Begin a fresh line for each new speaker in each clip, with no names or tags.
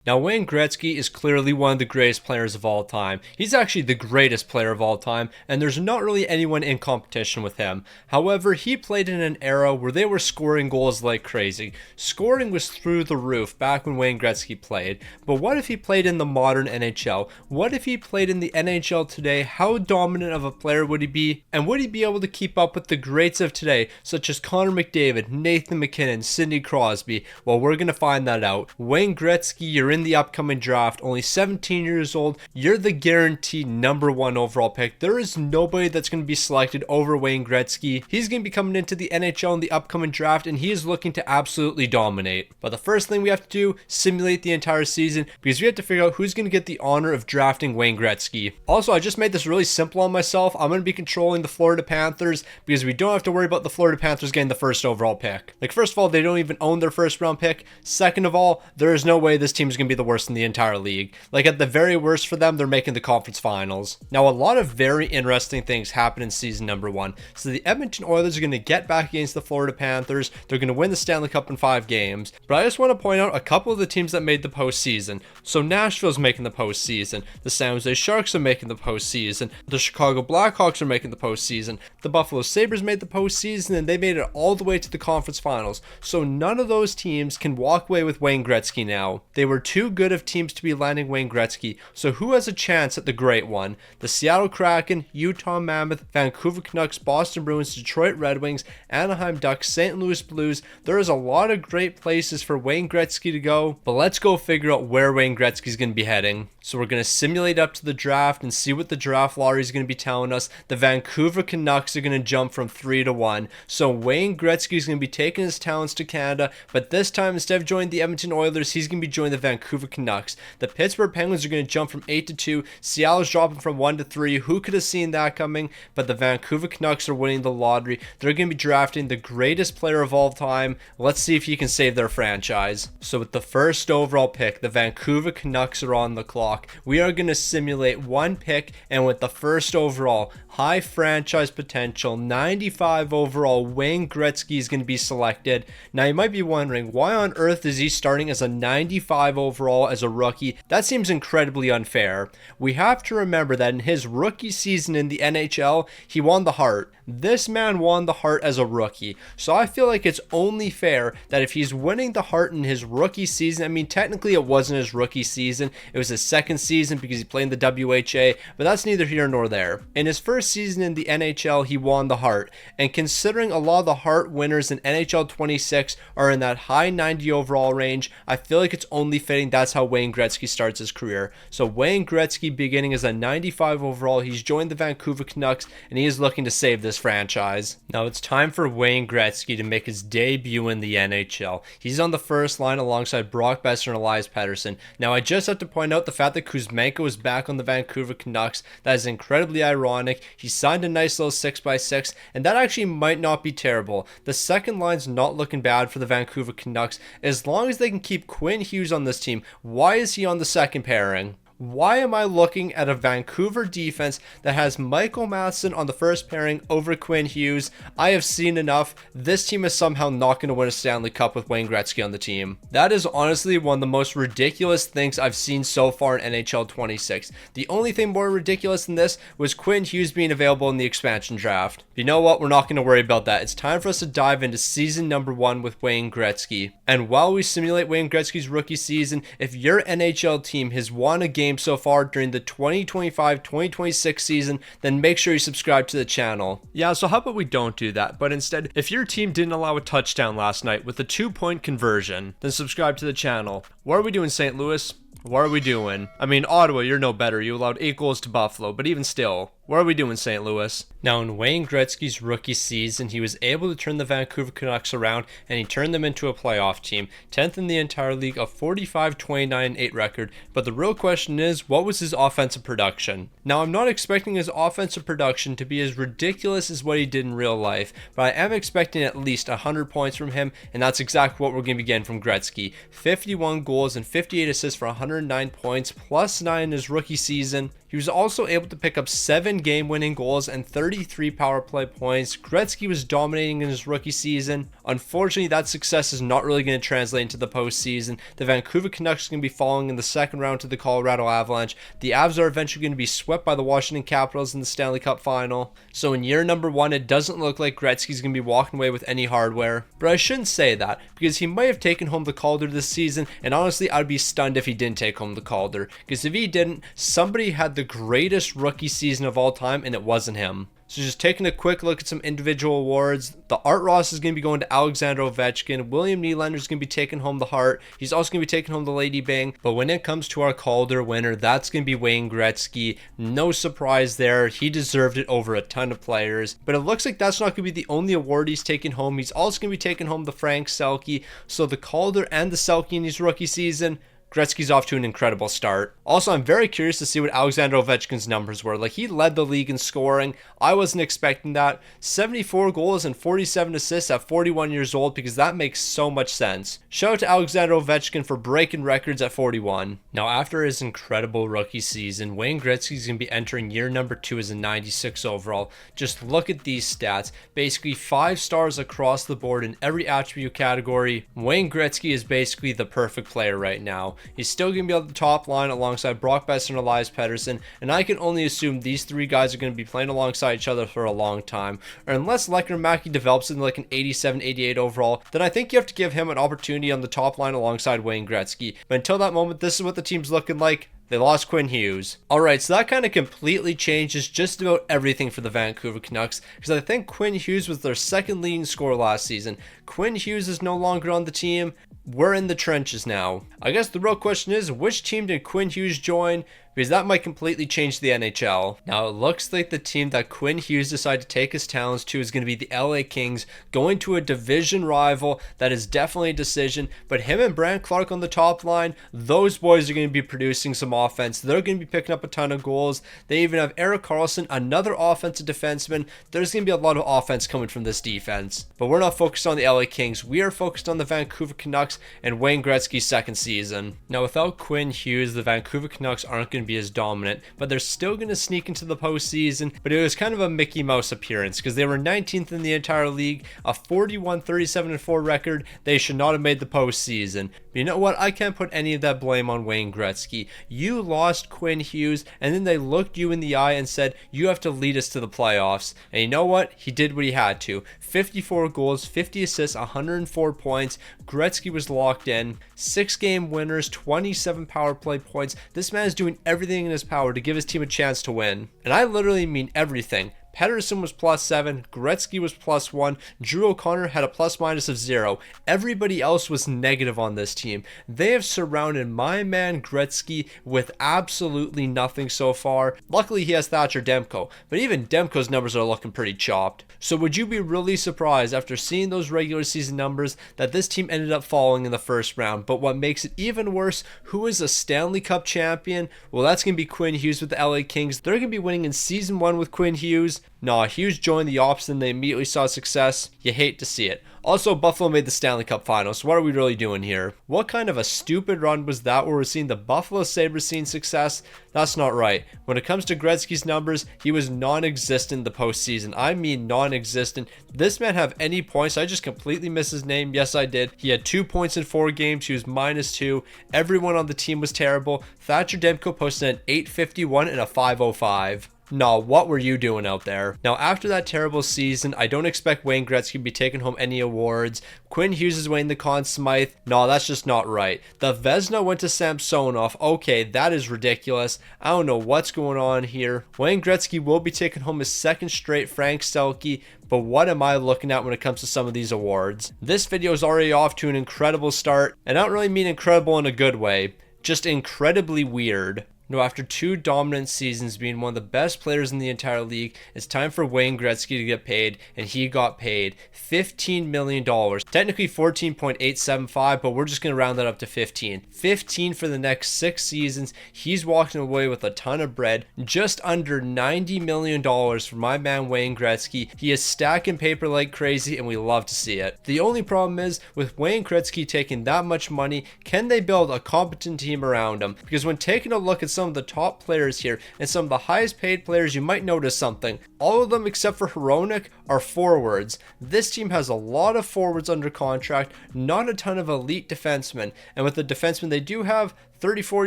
Now, Wayne Gretzky is clearly one of the greatest players of all time. He's actually the greatest player of all time, and there's not really anyone in competition with him. However, he played in an era where they were scoring goals like crazy. Scoring was through the roof back when Wayne Gretzky played. But what if he played in the modern NHL? What if he played in the NHL today? How dominant of a player would he be? And would he be able to keep up with the greats of today, such as Connor McDavid, Nathan MacKinnon, Sidney Crosby? Well, we're going to find that out. Wayne Gretzky, you're in the upcoming draft, only 17 years old. You're the guaranteed #1 overall pick. There is nobody that's going to be selected over Wayne Gretzky. He's going to be coming into the NHL in the upcoming draft, and he is looking to absolutely dominate. But the first thing we have to do, simulate the entire season, because we have to figure out who's going to get the honor of drafting Wayne Gretzky. Also, I just made this really simple on myself. I'm going to be controlling the Florida Panthers, because we don't have to worry about the Florida Panthers getting the first overall pick. Like, first of all, they don't even own their first round pick. Second of all, there is no way this team is going to be the worst in the entire league. Like, at the very worst for them, they're making the conference finals. Now, a lot of very interesting things happen in season #1. So the Edmonton Oilers are going to get back against the Florida Panthers. They're going to win the Stanley Cup in 5 games. But I just want to point out a couple of the teams that made the postseason. So Nashville's making the postseason. The San Jose Sharks are making the postseason. The Chicago Blackhawks are making the postseason. The Buffalo Sabres made the postseason, and they made it all the way to the conference finals. So none of those teams can walk away with Wayne Gretzky now. They were too good of teams to be landing Wayne Gretzky. So who has a chance at the great one? The Seattle Kraken, Utah Mammoth, Vancouver Canucks, Boston Bruins, Detroit Red Wings, Anaheim Ducks, St. Louis Blues. There is a lot of great places for Wayne Gretzky to go, but let's go figure out where Wayne Gretzky is going to be heading. So we're going to simulate up to the draft and see what the draft lottery is going to be telling us. The Vancouver Canucks are going to jump from 3 to 1. So Wayne Gretzky is going to be taking his talents to Canada, but this time instead of joining the Edmonton Oilers, he's going to be joining the Vancouver Canucks. The Pittsburgh Penguins are going to jump from 8 to 2. Seattle's dropping from 1 to 3. Who could have seen that coming? But the Vancouver Canucks are winning the lottery. They're going to be drafting the greatest player of all time. Let's see if he can save their franchise. So with the first overall pick, the Vancouver Canucks are on the clock. We are going to simulate one pick, and with the first overall, high franchise potential, 95 overall, Wayne Gretzky is going to be selected. Now you might be wondering, why on earth is he starting as a 95 overall as a rookie? That seems incredibly unfair. We have to remember that in his rookie season in the NHL, he won the Hart. This man won the Hart as a rookie. So I feel like it's only fair that if he's winning the Hart in his rookie season, I mean, technically it wasn't his rookie season. It was his second season because he played in the WHA, but that's neither here nor there. In his first season in the NHL, he won the Hart. And considering a lot of the Hart winners in NHL 26 are in that high 90 overall range, I feel like it's only fitting that's how Wayne Gretzky starts his career. So Wayne Gretzky beginning as a 95 overall, he's joined the Vancouver Canucks, and he is looking to save this franchise. Now it's time for Wayne Gretzky to make his debut in the NHL. He's on the first line alongside Brock Besser and Elias Pettersson. Now I just have to point out the fact that Kuzmenko is back on the Vancouver Canucks. That is incredibly ironic. He signed a nice little 6x6, and that actually might not be terrible. The second line's not looking bad for the Vancouver Canucks. As long as they can keep Quinn Hughes on this team, why is he on the second pairing? Why am I looking at a Vancouver defense that has Michael Matheson on the first pairing over Quinn Hughes? I have seen enough. This team is somehow not going to win a Stanley Cup with Wayne Gretzky on the team. That is honestly one of the most ridiculous things I've seen so far in NHL 26. The only thing more ridiculous than this was Quinn Hughes being available in the expansion draft. But you know what? We're not going to worry about that. It's time for us to dive into season #1 with Wayne Gretzky. And while we simulate Wayne Gretzky's rookie season, if your NHL team has won a game so far during the 2025-2026 season, then make sure you subscribe to the channel. Yeah, so how about we don't do that, but instead, if your team didn't allow a touchdown last night with a 2-point conversion, then subscribe to the channel. What are we doing, St. Louis? What are we doing? I mean, Ottawa, you're no better. You allowed 8 goals to Buffalo, but even still, what are we doing, St. Louis? Now, in Wayne Gretzky's rookie season, he was able to turn the Vancouver Canucks around, and he turned them into a playoff team. 10th in the entire league, a 45-29-8 record. But the real question is, what was his offensive production? Now, I'm not expecting his offensive production to be as ridiculous as what he did in real life, but I am expecting at least 100 points from him, and that's exactly what we're going to be getting from Gretzky. 51 goals and 58 assists for 109 points, plus 9 in his rookie season. He was also able to pick up 7 game-winning goals and 33 power play points. Gretzky was dominating in his rookie season. Unfortunately, that success is not really going to translate into the postseason. The Vancouver Canucks are going to be falling in the second round to the Colorado Avalanche. The Avs are eventually going to be swept by the Washington Capitals in the Stanley Cup final. So in year number 1, it doesn't look like Gretzky's going to be walking away with any hardware. But I shouldn't say that, because he might have taken home the Calder this season, and honestly, I'd be stunned if he didn't take home the Calder. Because if he didn't, somebody had the greatest rookie season of all time, and it wasn't him. So just taking a quick look at some individual awards, the Art Ross is going to be going to Alexander Ovechkin. William Nylander is going to be taking home the Hart. He's also going to be taking home the Lady Bing. But when it comes to our Calder winner, that's going to be Wayne Gretzky. No surprise there. He deserved it over a ton of players. But it looks like that's not going to be the only award he's taking home. He's also going to be taking home the Frank Selke. So the Calder and the Selke in his rookie season, Gretzky's off to an incredible start. Also, I'm very curious to see what Alexander Ovechkin's numbers were. Like, he led the league in scoring. I wasn't expecting that. 74 goals and 47 assists at 41 years old, because that makes so much sense. Shout out to Alexander Ovechkin for breaking records at 41. Now, after his incredible rookie season, Wayne Gretzky's going to be entering year number 2 as a 96 overall. Just look at these stats. Basically 5 stars across the board in every attribute category. Wayne Gretzky is basically the perfect player right now. He's still going to be on the top line alongside Brock Besser and Elias Pettersson, and I can only assume these 3 guys are going to be playing alongside each other for a long time. Or unless Lecker Mackey develops into like an 87, 88 overall, then I think you have to give him an opportunity on the top line alongside Wayne Gretzky. But until that moment, this is what the team's looking like. They lost Quinn Hughes. Alright, so that kind of completely changes just about everything for the Vancouver Canucks, because I think Quinn Hughes was their second leading scorer last season. Quinn Hughes is no longer on the team. We're in the trenches now. I guess the real question is, which team did Quinn Hughes join? Because that might completely change the NHL. Now, it looks like the team that Quinn Hughes decided to take his talents to is going to be the LA Kings, going to a division rival. That is definitely a decision. But him and Brant Clark on the top line, those boys are going to be producing some offense. They're going to be picking up a ton of goals. They even have Erik Karlsson, another offensive defenseman. There's going to be a lot of offense coming from this defense. But we're not focused on the LA Kings. We are focused on the Vancouver Canucks and Wayne Gretzky's second season. Now, without Quinn Hughes, the Vancouver Canucks aren't going to be as dominant, but they're still going to sneak into the postseason. But it was kind of a Mickey Mouse appearance, because they were 19th in the entire league, a 41-37-4 record. They should not have made the postseason. But you know what? I can't put any of that blame on Wayne Gretzky. You lost Quinn Hughes, and then they looked you in the eye and said, you have to lead us to the playoffs. And you know what? He did what he had to. 54 goals, 50 assists, 104 points. Gretzky was locked in. 6 game winners, 27 power play points. This man is doing everything in his power to give his team a chance to win. And I literally mean everything. Pettersson was +7, Gretzky was +1, Drew O'Connor had a plus-minus of 0. Everybody else was negative on this team. They have surrounded my man Gretzky with absolutely nothing so far. Luckily, he has Thatcher Demko, but even Demko's numbers are looking pretty chopped. So would you be really surprised after seeing those regular season numbers that this team ended up falling in the first round? But what makes it even worse, who is a Stanley Cup champion? Well, that's going to be Quinn Hughes with the LA Kings. They're going to be winning in season 1 with Quinn Hughes. Nah, Hughes joined the Ops and they immediately saw success. You hate to see it. Also, Buffalo made the Stanley Cup Finals, so what are we really doing here? What kind of a stupid run was that where we're seeing the Buffalo Sabres seeing success? That's not right. When it comes to Gretzky's numbers, he was non-existent in the postseason. I mean non-existent. This man have any points? I just completely missed his name. Yes, I did. He had 2 points in 4 games. He was -2. Everyone on the team was terrible. Thatcher Demko posted an 851 and a 505. No, what were you doing out there? Now, after that terrible season, I don't expect Wayne Gretzky to be taking home any awards. Quinn Hughes is winning the Conn Smythe. No, that's just not right. The Vezina went to Samsonov. Okay, that is ridiculous. I don't know what's going on here. Wayne Gretzky will be taking home his second straight Frank Selke. But what am I looking at when it comes to some of these awards? This video is already off to an incredible start. And I don't really mean incredible in a good way. Just incredibly weird. No, after 2 dominant seasons being one of the best players in the entire league, it's time for Wayne Gretzky to get paid, and he got paid $15 million. Technically 14.875, but we're just going to round that up to 15. 15 for the next 6 seasons. He's walking away with a ton of bread, just under $90 million for my man Wayne Gretzky. He is stacking paper like crazy, and we love to see it. The only problem is, with Wayne Gretzky taking that much money, can they build a competent team around him? Because when taking a look at some some of the top players here and some of the highest paid players, you might notice something. All of them except for Hronek are forwards. This team has a lot of forwards under contract, not a ton of elite defensemen. And with the defensemen they do have, 34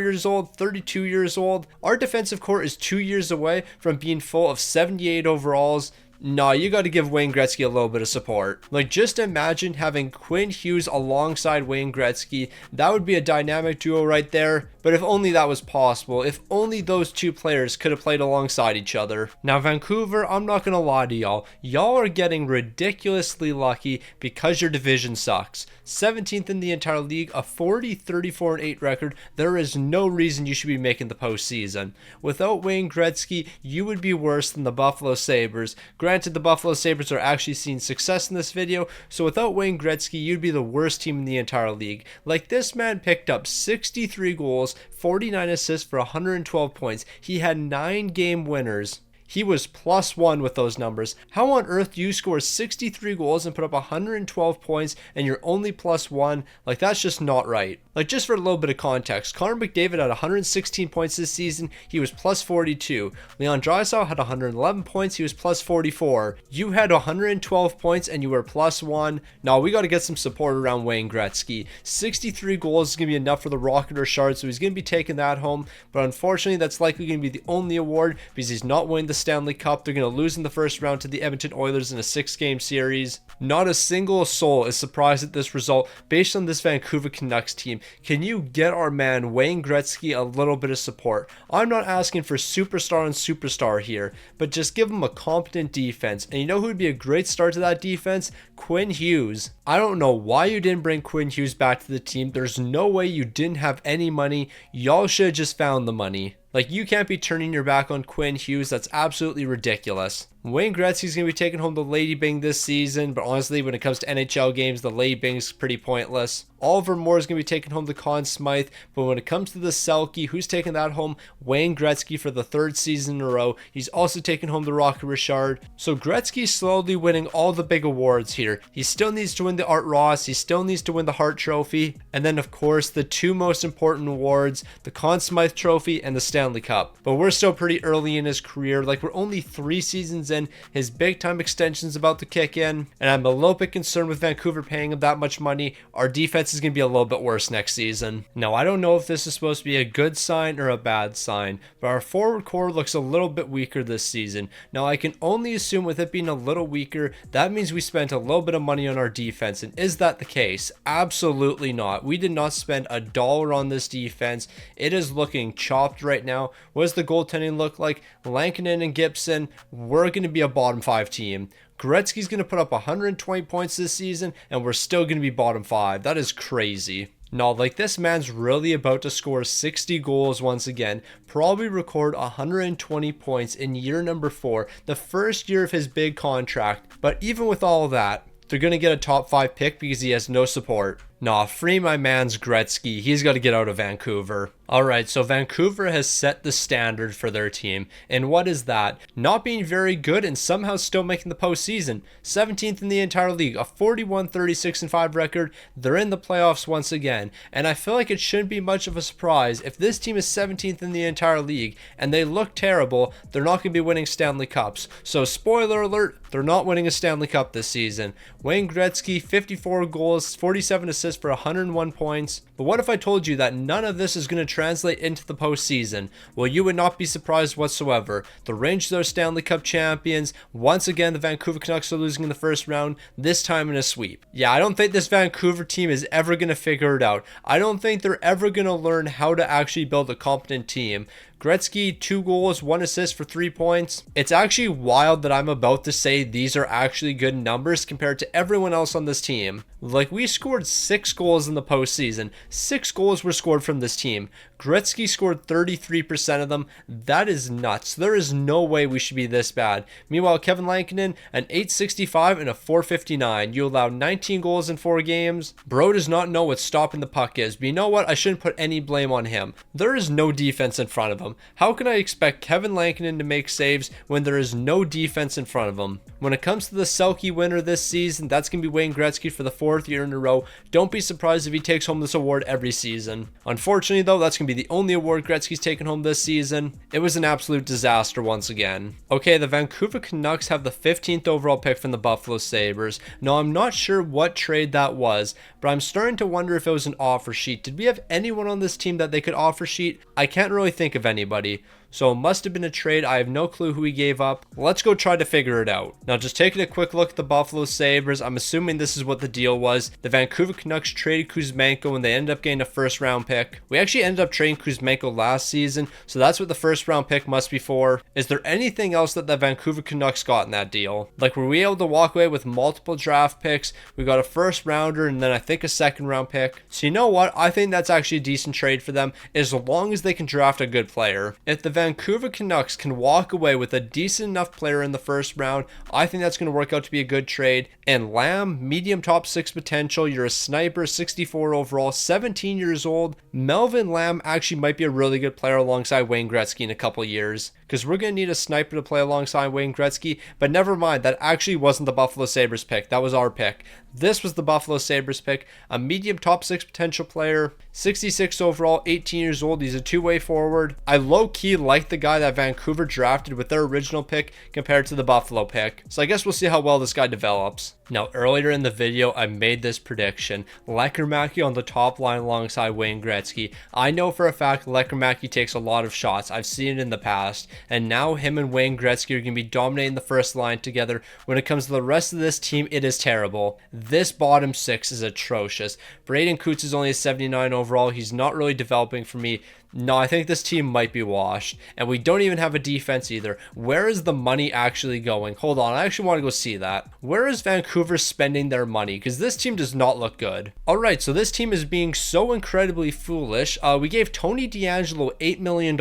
years old, 32 years old, our defensive core is 2 years away from being full of 78 overalls. Nah, you got to give Wayne Gretzky a little bit of support. Like, just imagine having Quinn Hughes alongside Wayne Gretzky. That would be a dynamic duo right there. But if only that was possible. If only those two players could have played alongside each other. Now, Vancouver, I'm not going to lie to y'all. Y'all are getting ridiculously lucky because your division sucks. 17th in the entire league, a 40-34-8 record. There is no reason you should be making the postseason. Without Wayne Gretzky, you would be worse than the Buffalo Sabres. Granted, the Buffalo Sabres are actually seeing success in this video, so without Wayne Gretzky, you'd be the worst team in the entire league. Like, this man picked up 63 goals, 49 assists for 112 points. He had 9 game winners. He was +1 with those numbers. How on earth do you score 63 goals and put up 112 points and you're only +1? Like, that's just not right. Like, just for a little bit of context, Connor McDavid had 116 points this season. He was +42. Leon Draisaitl had 111 points. He was +44. You had 112 points and you were +1. Now, we got to get some support around Wayne Gretzky. 63 goals is going to be enough for the Rocket or Shards, so he's going to be taking that home. But unfortunately, that's likely going to be the only award because he's not winning the Stanley Cup. They're going to lose in the first round to the Edmonton Oilers in a 6-game series. Not a single soul is surprised at this result based on this Vancouver Canucks team. Can you get our man Wayne Gretzky a little bit of support? I'm not asking for superstar on superstar here, but just give him a competent defense. And you know who would be a great start to that defense? Quinn Hughes. I don't know why you didn't bring Quinn Hughes back to the team. There's no way you didn't have any money. Y'all should have just found the money. Like, you can't be turning your back on Quinn Hughes. That's absolutely ridiculous. Wayne Gretzky's going to be taking home the Lady Bing this season, but honestly, when it comes to NHL games, the Lady Bing's pretty pointless. Oliver Moore is going to be taking home the Conn Smythe, but when it comes to the Selke, who's taking that home? Wayne Gretzky for the 3rd season in a row. He's also taking home the Rocket Richard. So Gretzky's slowly winning all the big awards here. He still needs to win the Art Ross. He still needs to win the Hart Trophy. And then, of course, the 2 most important awards, the Conn Smythe Trophy and the Stanley Cup. But we're still pretty early in his career. Like, we're only 3 seasons in. His big time extension's about to kick in, and I'm a little bit concerned with Vancouver paying him that much money. Our defense is going to be a little bit worse next season. Now, I don't know if this is supposed to be a good sign or a bad sign, but our forward core looks a little bit weaker this season. Now, I can only assume with it being a little weaker, that means we spent a little bit of money on our defense, and is that the case? Absolutely not. We did not spend a dollar on this defense. It is looking chopped right now. What does the goaltending look like? Lankinen and Gibson, we're going to be a bottom 5 team. Gretzky's going to put up 120 points this season, and we're still going to be bottom 5. That is crazy. No, like, this man's really about to score 60 goals once again, probably record 120 points in year number 4, the first year of his big contract. But even with all that, they're going to get a top 5 pick because he has no support. Nah, free my man's Gretzky. He's got to get out of Vancouver. Alright, so Vancouver has set the standard for their team. And what is that? Not being very good and somehow still making the postseason. 17th in the entire league, a 41-36-5 record. They're in the playoffs once again. And I feel like it shouldn't be much of a surprise if this team is 17th in the entire league and they look terrible, they're not going to be winning Stanley Cups. So spoiler alert, they're not winning a Stanley Cup this season. Wayne Gretzky, 54 goals, 47 assists for 101 points. But what if I told you that none of this is going to translate into the postseason? Well, you would not be surprised whatsoever. The Rangers are Stanley Cup champions. Once again, the Vancouver Canucks are losing in the first round, this time in a sweep. Yeah, I don't think this Vancouver team is ever going to figure it out. I don't think they're ever going to learn how to actually build a competent team. Gretzky, 2 goals, 1 assist for 3 points. It's actually wild that I'm about to say these are actually good numbers compared to everyone else on this team. Like, we scored 6 goals in the postseason. 6 goals were scored from this team. Gretzky scored 33% of them. That is nuts. There is no way we should be this bad. Meanwhile, Kevin Lankinen, an 865 and a 459. You allow 19 goals in 4 games. Bro does not know what stopping the puck is. But you know what? I shouldn't put any blame on him. There is no defense in front of him. How can I expect Kevin Lankinen to make saves when there is no defense in front of him? When it comes to the Selke winner this season, that's going to be Wayne Gretzky for the 4th year in a row. Don't be surprised if he takes home this award award every season. Unfortunately though, that's going to be the only award Gretzky's taken home this season. It was an absolute disaster once again. Okay, the Vancouver Canucks have the 15th overall pick from the Buffalo Sabres. Now, I'm not sure what trade that was, but I'm starting to wonder if it was an offer sheet. Did we have anyone on this team that they could offer sheet? I can't really think of anybody. So it must have been a trade. I have no clue who he gave up. Let's go try to figure it out. Now, just taking a quick look at the Buffalo Sabres, I'm assuming this is what the deal was. The Vancouver Canucks traded Kuzmenko and they ended up getting a first round pick. We actually ended up trading Kuzmenko last season, so that's what the first round pick must be for. Is there anything else that the Vancouver Canucks got in that deal? Like, were we able to walk away with multiple draft picks? We got a first rounder and then I think a second round pick. So you know what? I think that's actually a decent trade for them as long as they can draft a good player. If the Vancouver Canucks can walk away with a decent enough player in the first round, I think that's going to work out to be a good trade. And Lamb, medium top 6 potential, you're a sniper, 64 overall, 17 years old. Melvin Lamb actually might be a really good player alongside Wayne Gretzky in a couple years, because we're going to need a sniper to play alongside Wayne Gretzky. But never mind, that actually wasn't the Buffalo Sabres pick. That was our pick. This was the Buffalo Sabres pick. A medium top 6 potential player, 66 overall, 18 years old. He's a two-way forward. I low-key like the guy that Vancouver drafted with their original pick compared to the Buffalo pick. So I guess we'll see how well this guy develops. Now, earlier in the video, I made this prediction. Lekkerimäki on the top line alongside Wayne Gretzky. I know for a fact Lekkerimäki takes a lot of shots. I've seen it in the past. And now him and Wayne Gretzky are going to be dominating the first line together. When it comes to the rest of this team, it is terrible. This bottom six is atrocious. Braden Coots is only a 79 overall. He's not really developing for me. No, I think this team might be washed. And we don't even have a defense either. Where is the money actually going? Hold on, I actually want to go see that. Where is Vancouver spending their money? Because this team does not look good. Alright, so this team is being so incredibly foolish. We gave Tony DeAngelo $8 million.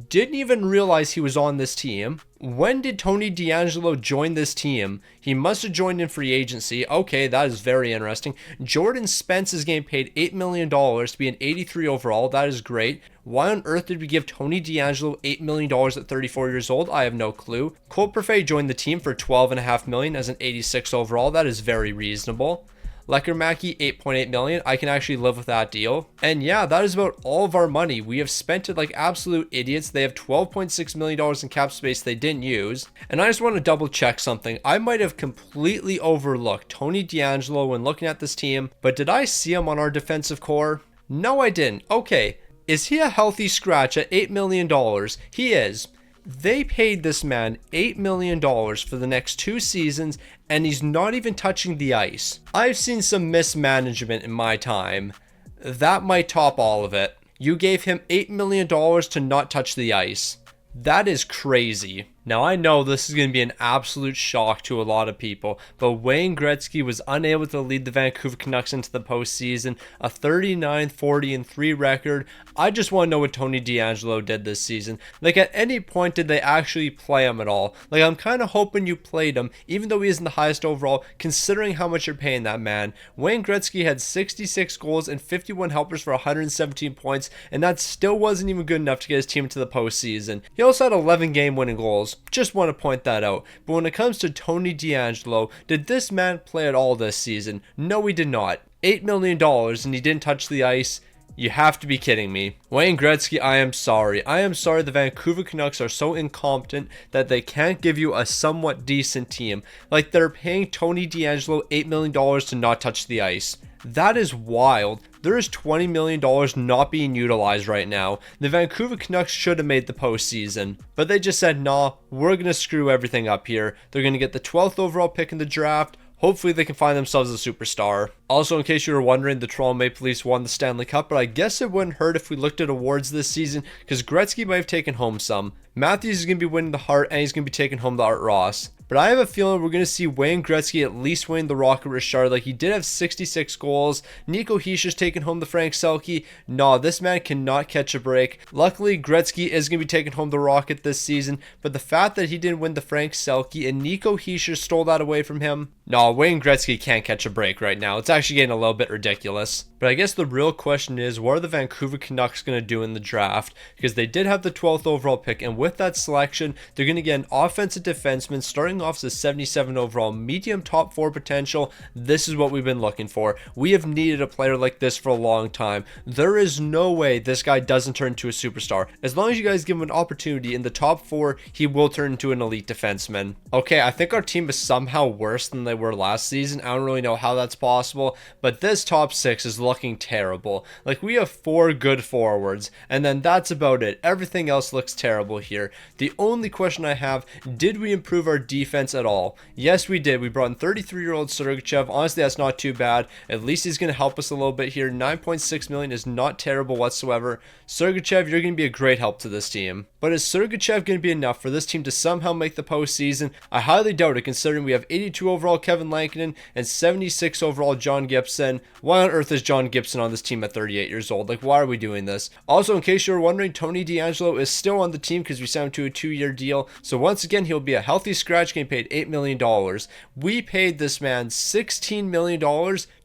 Didn't even realize he was on this team. When did Tony DeAngelo join this team? He must have joined in free agency. Okay, that is very interesting. Jordan Spence is getting paid $8 million to be an 83 overall. That is great. Why on earth did we give Tony DeAngelo $8 million at 34 years old? I have no clue. Cole Perfet joined the team for $12.5 million as an 86 overall. That is very reasonable. Lekkerimäki, $8.8 million. I can actually live with that deal. And yeah, that is about all of our money. We have spent it like absolute idiots. They have $12.6 million in cap space they didn't use. And I just want to double check something. I might have completely overlooked Tony DeAngelo when looking at this team, but did I see him on our defensive core? No, I didn't. Okay, is he a healthy scratch at $8 million? He is. They paid this man $8 million for the next 2 seasons, and he's not even touching the ice. I've seen some mismanagement in my time. That might top all of it. You gave him $8 million to not touch the ice. That is crazy. Now, I know this is going to be an absolute shock to a lot of people, but Wayne Gretzky was unable to lead the Vancouver Canucks into the postseason, a 39-40-3 record. I just want to know what Tony DeAngelo did this season. Like, at any point, did they actually play him at all? Like, I'm kind of hoping you played him, even though he isn't the highest overall, considering how much you're paying that man. Wayne Gretzky had 66 goals and 51 helpers for 117 points, and that still wasn't even good enough to get his team into the postseason. He also had 11 game-winning goals. Just want to point that out. But when it comes to Tony DeAngelo, did this man play at all this season? No, he did not. $8 million and he didn't touch the ice. You have to be kidding me. Wayne Gretzky, I am sorry. I am sorry the Vancouver Canucks are so incompetent that they can't give you a somewhat decent team. Like, they're paying Tony DeAngelo $8 million to not touch the ice. That is wild. There is $20 million not being utilized right now. The Vancouver Canucks should have made the postseason, but they just said, nah, we're going to screw everything up here. They're going to get the 12th overall pick in the draft. Hopefully they can find themselves a superstar. Also, in case you were wondering, the Toronto Maple Leafs won the Stanley Cup, but I guess it wouldn't hurt if we looked at awards this season, because Gretzky might have taken home some. Matthews is going to be winning the Hart, and he's going to be taking home the Art Ross. But I have a feeling we're going to see Wayne Gretzky at least win the Rocket Richard. Like, he did have 66 goals. Nico Hischier's taking home the Frank Selke. Nah, this man cannot catch a break. Luckily, Gretzky is going to be taking home the Rocket this season. But the fact that he didn't win the Frank Selke and Nico Hischier stole that away from him. Nah, Wayne Gretzky can't catch a break right now. It's actually getting a little bit ridiculous. But I guess the real question is, what are the Vancouver Canucks going to do in the draft? Because they did have the 12th overall pick, and with that selection, they're going to get an offensive defenseman starting off as a 77 overall, medium top 4 potential. This is what we've been looking for. We have needed a player like this for a long time. There is no way this guy doesn't turn into a superstar. As long as you guys give him an opportunity in the top 4, he will turn into an elite defenseman. Okay, I think our team is somehow worse than they were last season. I don't really know how that's possible, but this top 6 is looking terrible. Like, we have 4 good forwards, and then that's about it. Everything else looks terrible here. The only question I have, did we improve our defense at all? Yes, we did. We brought in 33-year-old Sergachev. Honestly, that's not too bad. At least he's going to help us a little bit here. 9.6 million is not terrible whatsoever. Sergachev, you're going to be a great help to this team. But is Sergachev going to be enough for this team to somehow make the postseason? I highly doubt it, considering we have 82 overall Kevin Lankinen and 76 overall John Gibson. Why on earth is John Gibson on this team at 38 years old? Like, why are we doing this? Also, in case you were wondering, Tony DeAngelo is still on the team because we signed him to a 2-year deal. So once again, he'll be a healthy scratch, getting paid $8 million. We paid this man $16 million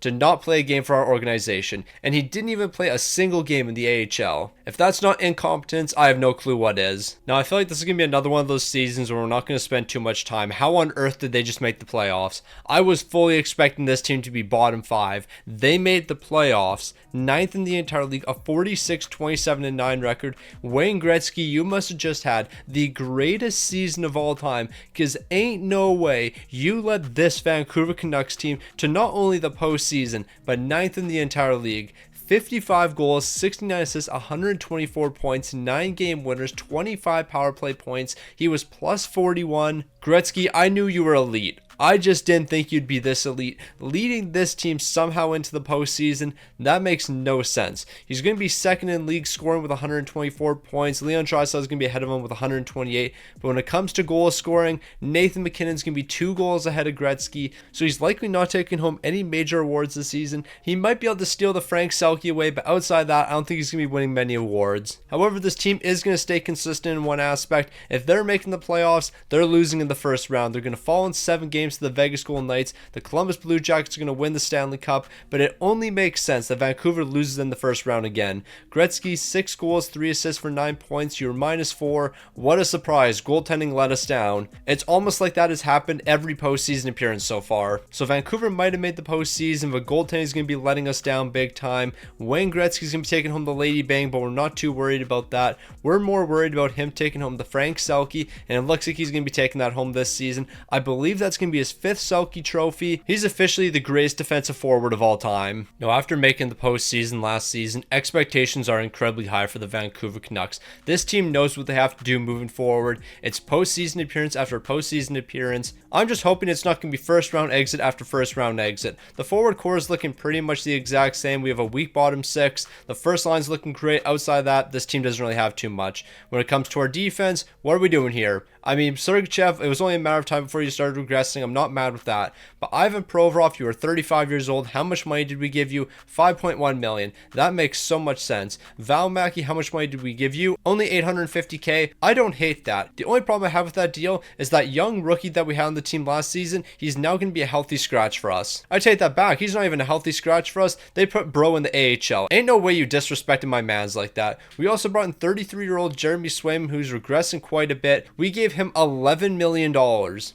to not play a game for our organization, and he didn't even play a single game in the AHL. If that's not incompetence, I have no clue what is. Now, I feel like this is going to be another one of those seasons where we're not going to spend too much time. How on earth did they just make the playoffs? I was fully expecting this team to be bottom 5. They made the playoffs, 9th in the entire league, a 46-27-9 record. Wayne Gretzky, you must have just had the greatest season of all time, because ain't no way you led this Vancouver Canucks team to not only the postseason, but 9th in the entire league. 55 goals, 69 assists, 124 points, 9 game winners, 25 power play points. He was plus 41. Gretzky, I knew you were elite. I just didn't think you'd be this elite. Leading this team somehow into the postseason, that makes no sense. He's going to be second in league scoring with 124 points. Leon Draisaitl is going to be ahead of him with 128. But when it comes to goal scoring, Nathan MacKinnon's going to be 2 goals ahead of Gretzky. So he's likely not taking home any major awards this season. He might be able to steal the Frank Selke away, but outside that, I don't think he's going to be winning many awards. However, this team is going to stay consistent in one aspect. If they're making the playoffs, they're losing in the first round. They're going to fall in 7 games to the Vegas Golden Knights. The Columbus Blue Jackets are going to win the Stanley Cup, but it only makes sense that Vancouver loses in the first round again. Gretzky, 6 goals, 3 assists for 9 points. You're -4. What a surprise. Goaltending let us down. It's almost like that has happened every postseason appearance so far. So Vancouver might have made the postseason, but goaltending is going to be letting us down big time. Wayne Gretzky is going to be taking home the Lady Bang, but we're not too worried about that. We're more worried about him taking home the Frank Selke, and it looks like he's going to be taking that home this season. I believe that's going to be his 5th Selke trophy. He's officially the greatest defensive forward of all time. Now, after making the postseason last season, expectations are incredibly high for the Vancouver Canucks. This team knows what they have to do moving forward. It's postseason appearance after postseason appearance. I'm just hoping it's not going to be first round exit after first round exit. The forward core is looking pretty much the exact same. We have a weak bottom 6. The first line's looking great. Outside that, this team doesn't really have too much. When it comes to our defense, what are we doing here? I mean, Sergachev, it was only a matter of time before you started regressing. I'm not mad with that. But Ivan Provorov, you are 35 years old. How much money did we give you? 5.1 million. That makes so much sense. Val Mackey, how much money did we give you? Only 850K. I don't hate that. The only problem I have with that deal is that young rookie that we had on the team last season, he's now going to be a healthy scratch for us. I take that back. He's not even a healthy scratch for us. They put bro in the AHL. Ain't no way you disrespected my mans like that. We also brought in 33-year-old Jeremy Swayman, who's regressing quite a bit. We gave him $11 million.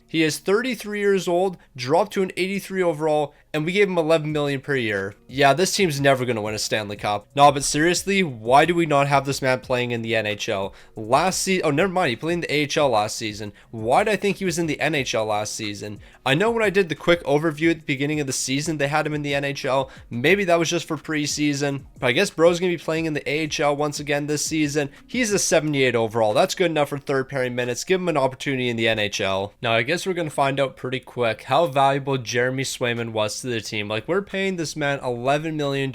He is 33 years old, dropped to an 83 overall, and we gave him $11 million per year. Yeah, this team's never going to win a Stanley Cup. No, but seriously, why do we not have this man playing in the NHL? Last season, oh, never mind, he played in the AHL last season. Why did I think he was in the NHL last season? I know when I did the quick overview at the beginning of the season, they had him in the NHL. Maybe that was just for preseason, but I guess bro's going to be playing in the AHL once again this season. He's a 78 overall. That's good enough for third pairing minutes. Give him an opportunity in the NHL. Now, I guess we're going to find out pretty quick how valuable Jeremy Swayman was to the team. Like, we're paying this man $11 million.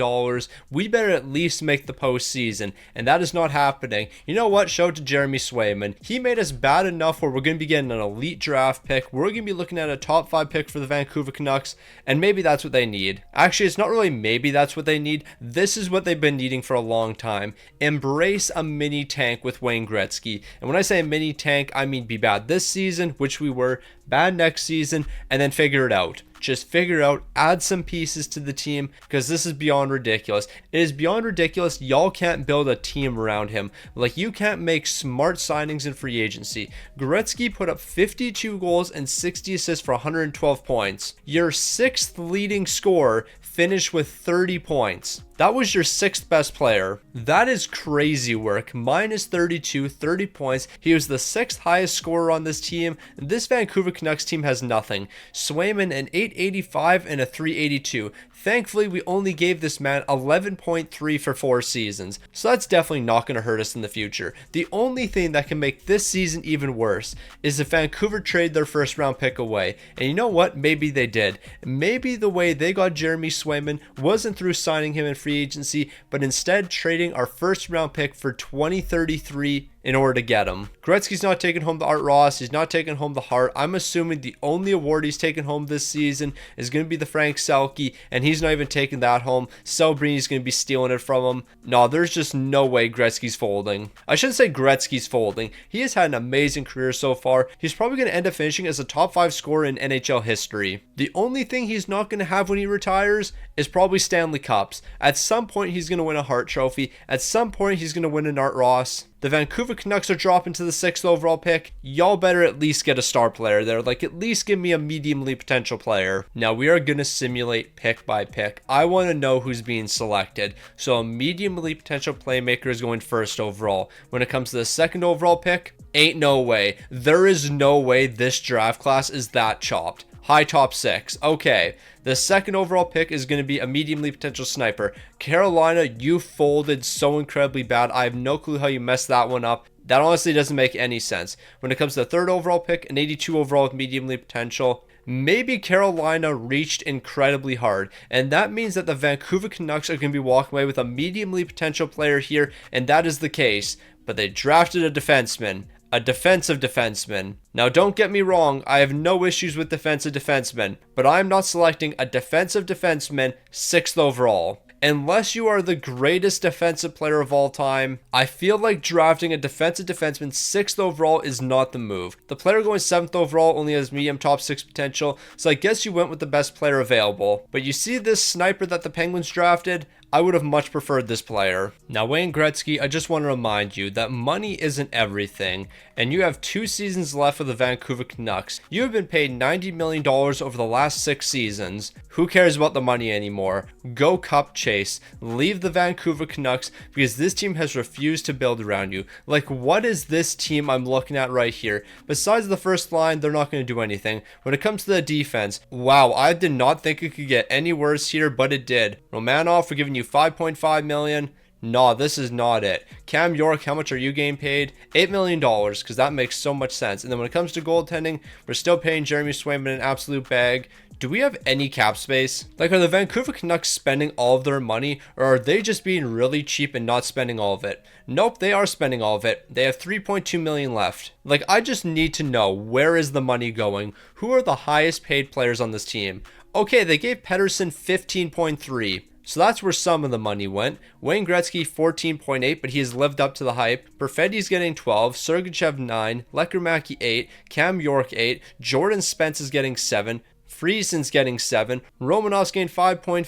We better at least make the postseason, and that is not happening. You know what? Show it to Jeremy Swayman. He made us bad enough where we're going to be getting an elite draft pick. We're going to be looking at a top 5 pick for the Vancouver Canucks, and maybe that's what they need. Actually, it's not really maybe that's what they need. This is what they've been needing for a long time. Embrace a mini tank with Wayne Gretzky. And when I say a mini tank, I mean be bad this season, which we were, bad next season, and then figure it out. just figure out, add some pieces to the team, because this is beyond ridiculous. It is beyond ridiculous. Y'all can't build a team around him. Like, you can't make smart signings in free agency. Gretzky put up 52 goals and 60 assists for 112 points. Your sixth leading scorer finished with 30 points. That was your sixth best player. That is crazy work. Minus 32, 30 points. He was the sixth highest scorer on this team. This Vancouver Canucks team has nothing. Swayman an 885 and a 382. Thankfully, we only gave this man 11.3 for 4 seasons. So that's definitely not going to hurt us in the future. The only thing that can make this season even worse is if Vancouver trade their first round pick away. And you know what? Maybe they did. Maybe the way they got Jeremy Swayman wasn't through signing him in free agency, but instead trading our first round pick for 2033 in order to get him. Gretzky's not taking home the Art Ross. He's not taking home the Hart. I'm assuming the only award he's taking home this season is going to be the Frank Selke, and he's not even taking that home. Celebrini is going to be stealing it from him. No, there's just no way Gretzky's folding. I shouldn't say Gretzky's folding. He has had an amazing career so far. He's probably going to end up finishing as a top 5 scorer in NHL history. The only thing he's not going to have when he retires is probably Stanley Cups. At some point, he's going to win a Hart Trophy. At some point, he's going to win an Art Ross. The Vancouver Canucks are dropping to the 6th overall pick. Y'all better at least get a star player there. Like, at least give me a mediumly potential player. Now, we are going to simulate pick by pick. I want to know who's being selected. So, a mediumly potential playmaker is going 1st overall. When it comes to the 2nd overall pick, ain't no way. There is no way this draft class is that chopped. High top 6. Okay. The 2nd overall pick is going to be a mediumly potential sniper. Carolina, you folded so incredibly bad. I have no clue how you messed that one up. That honestly doesn't make any sense. When it comes to the 3rd overall pick, an 82 overall with mediumly potential. Maybe Carolina reached incredibly hard, and that means that the Vancouver Canucks are going to be walking away with a mediumly potential player here, and that is the case. But they drafted a defenseman. A defensive defenseman. Now, don't get me wrong, I have no issues with defensive defensemen, but I'm not selecting a defensive defenseman 6th overall. Unless you are the greatest defensive player of all time, I feel like drafting a defensive defenseman 6th overall is not the move. The player going 7th overall only has medium top 6 potential, so I guess you went with the best player available. But you see this sniper that the Penguins drafted? I would have much preferred this player. Now, Wayne Gretzky, I just want to remind you that money isn't everything, and you have 2 seasons left with the Vancouver Canucks. You have been paid $90 million over the last 6 seasons. Who cares about the money anymore? Go cup chase. Leave the Vancouver Canucks, because this team has refused to build around you. Like, what is this team I'm looking at right here? Besides the first line, they're not going to do anything. When it comes to the defense, wow, I did not think it could get any worse here, but it did. Romanov, we're giving you $5.5 million. Nah, this is not it. Cam York, how much are you getting paid? $8 million, because that makes so much sense. And then when it comes to goaltending, we're still paying Jeremy Swayman an absolute bag. Do we have any cap space? Like, are the Vancouver Canucks spending all of their money, or are they just being really cheap and not spending all of it? Nope, they are spending all of it. They have $3.2 million left. Like, I just need to know, where is the money going? Who are the highest paid players on this team? Okay, they gave Pettersson 15.3. So that's where some of the money went. Wayne Gretzky 14.8, but he has lived up to the hype. Perfetti's getting 12, Sergachev 9, Lekermacki 8, Cam York 8, Jordan Spence is getting 7, Friesen's getting 7, Romanov's getting 5.5,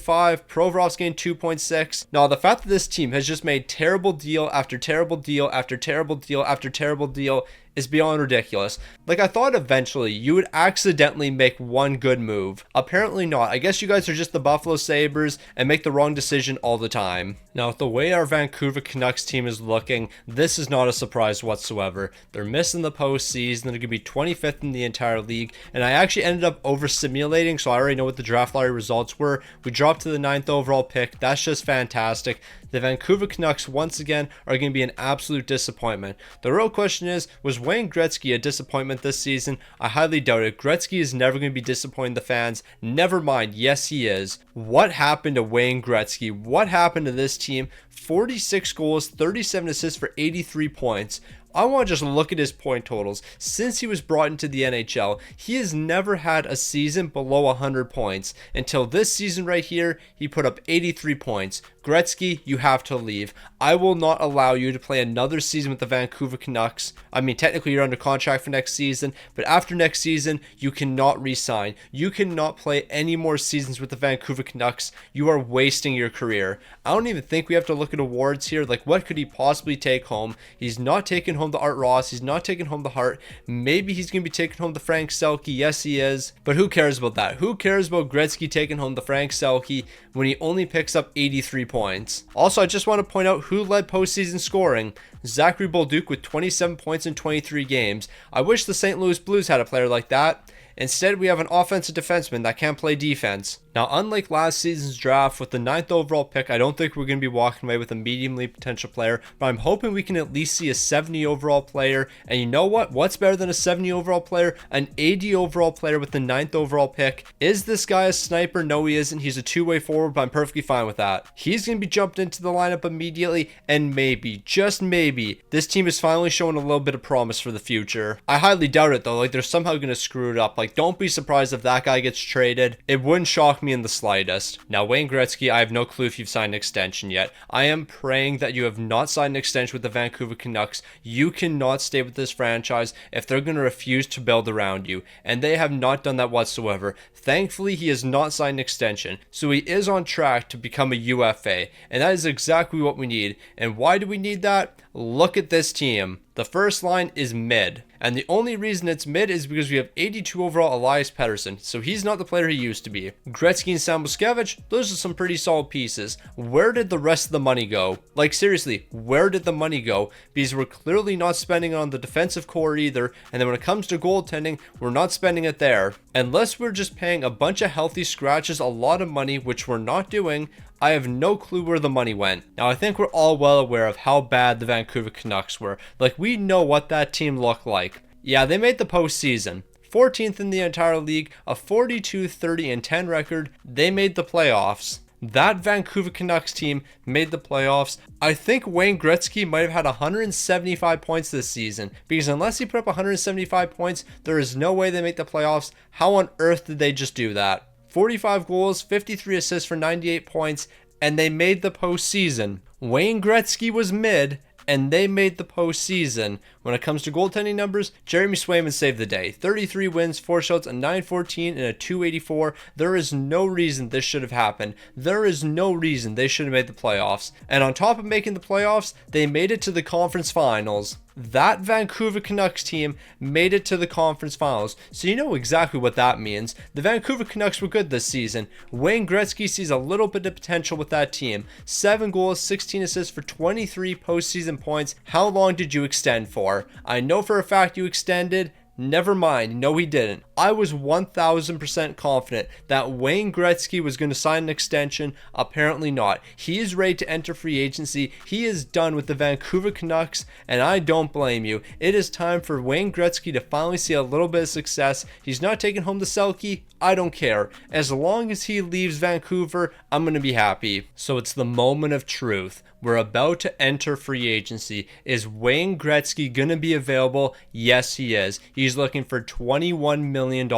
Provorov's getting 2.6. Now, the fact that this team has just made terrible deal after terrible deal after terrible deal after terrible deal is beyond ridiculous. Like, I thought eventually you would accidentally make one good move. Apparently not. I guess you guys are just the Buffalo Sabres and make the wrong decision all the time. Now, with the way our Vancouver Canucks team is looking, this is not a surprise whatsoever. They're missing the postseason. They're going to be 25th in the entire league. And I actually ended up over-simulating, so I already know what the draft lottery results were. We dropped to the 9th overall pick. That's just fantastic. The Vancouver Canucks, once again, are going to be an absolute disappointment. The real question is, was Wayne Gretzky a disappointment this season? I highly doubt it. Gretzky is never going to be disappointing the fans. Never mind, yes he is. What happened to Wayne Gretzky? What happened to this team? 46 goals, 37 assists for 83 points. I want to just look at his point totals. Since he was brought into the NHL, he has never had a season below 100 points. Until this season right here, he put up 83 points. Gretzky, you have to leave. I will not allow you to play another season with the Vancouver Canucks. I mean, technically you're under contract for next season, but after next season, you cannot re-sign. You cannot play any more seasons with the Vancouver Canucks. You are wasting your career. I don't even think we have to look at awards here. Like, what could he possibly take home? He's not taking home the Art Ross. He's not taking home the Hart. Maybe he's going to be taking home the Frank Selke. Yes, he is. But who cares about that? Who cares about Gretzky taking home the Frank Selke when he only picks up 83 points? Also, I just want to point out who led postseason scoring. Zachary Bolduc with 27 points in 23 games. I wish the St. Louis Blues had a player like that. Instead, we have an offensive defenseman that can't play defense. Now, unlike last season's draft with the 9th overall pick, I don't think we're going to be walking away with a medium league potential player, but I'm hoping we can at least see a 70 overall player. And you know what? What's better than a 70 overall player? An 80 overall player with the 9th overall pick. Is this guy a sniper? No, he isn't. He's a two-way forward, but I'm perfectly fine with that. He's going to be jumped into the lineup immediately, and maybe, just maybe, this team is finally showing a little bit of promise for the future. I highly doubt it, though. Like, they're somehow going to screw it up. Like, don't be surprised if that guy gets traded. It wouldn't shock me in the slightest. Now, Wayne Gretzky, I have no clue if you've signed an extension yet. I am praying that you have not signed an extension with the Vancouver Canucks. You cannot stay with this franchise if they're going to refuse to build around you, and they have not done that whatsoever. Thankfully, he has not signed an extension, so he is on track to become a UFA, and that is exactly what we need. And why do we need that? Look at this team. The first line is mid. And the only reason it's mid is because we have 82 overall Elias Pettersson, so he's not the player he used to be. Gretzky and Samoskevich, those are some pretty solid pieces. Where did the rest of the money go? Like, seriously, where did the money go? Because we're clearly not spending on the defensive core either, and then when it comes to goaltending, we're not spending it there. Unless we're just paying a bunch of healthy scratches a lot of money, which we're not doing, I have no clue where the money went. Now, I think we're all well aware of how bad the Vancouver Canucks were. Like, we know what that team looked like. Yeah, they made the postseason. 14th in the entire league, a 42-30-10 record. They made the playoffs. That Vancouver Canucks team made the playoffs. I think Wayne Gretzky might have had 175 points this season, because unless he put up 175 points, there is no way they make the playoffs. How on earth did they just do that? 45 goals, 53 assists for 98 points, and they made the postseason. Wayne Gretzky was mid, and they made the postseason. When it comes to goaltending numbers, Jeremy Swayman saved the day. 33 wins, 4 shots, a 914, and a 284. There is no reason this should have happened. There is no reason they should have made the playoffs. And on top of making the playoffs, they made it to the conference finals. That Vancouver Canucks team made it to the conference finals, so you know exactly what that means. The Vancouver Canucks were good this season. Wayne Gretzky sees a little bit of potential with that team. 7 goals, 16 assists for 23 postseason points. How long did you extend for? I know for a fact you extended. Never mind. No, he didn't. I was 1000% confident that Wayne Gretzky was going to sign an extension. Apparently not. He is ready to enter free agency. He is done with the Vancouver Canucks, and I don't blame you. It is time for Wayne Gretzky to finally see a little bit of success. He's not taking home the Selke. I don't care. As long as he leaves Vancouver, I'm going to be happy. So it's the moment of truth. We're about to enter free agency. Is Wayne Gretzky going to be available? Yes, he is. He's looking for $21 million.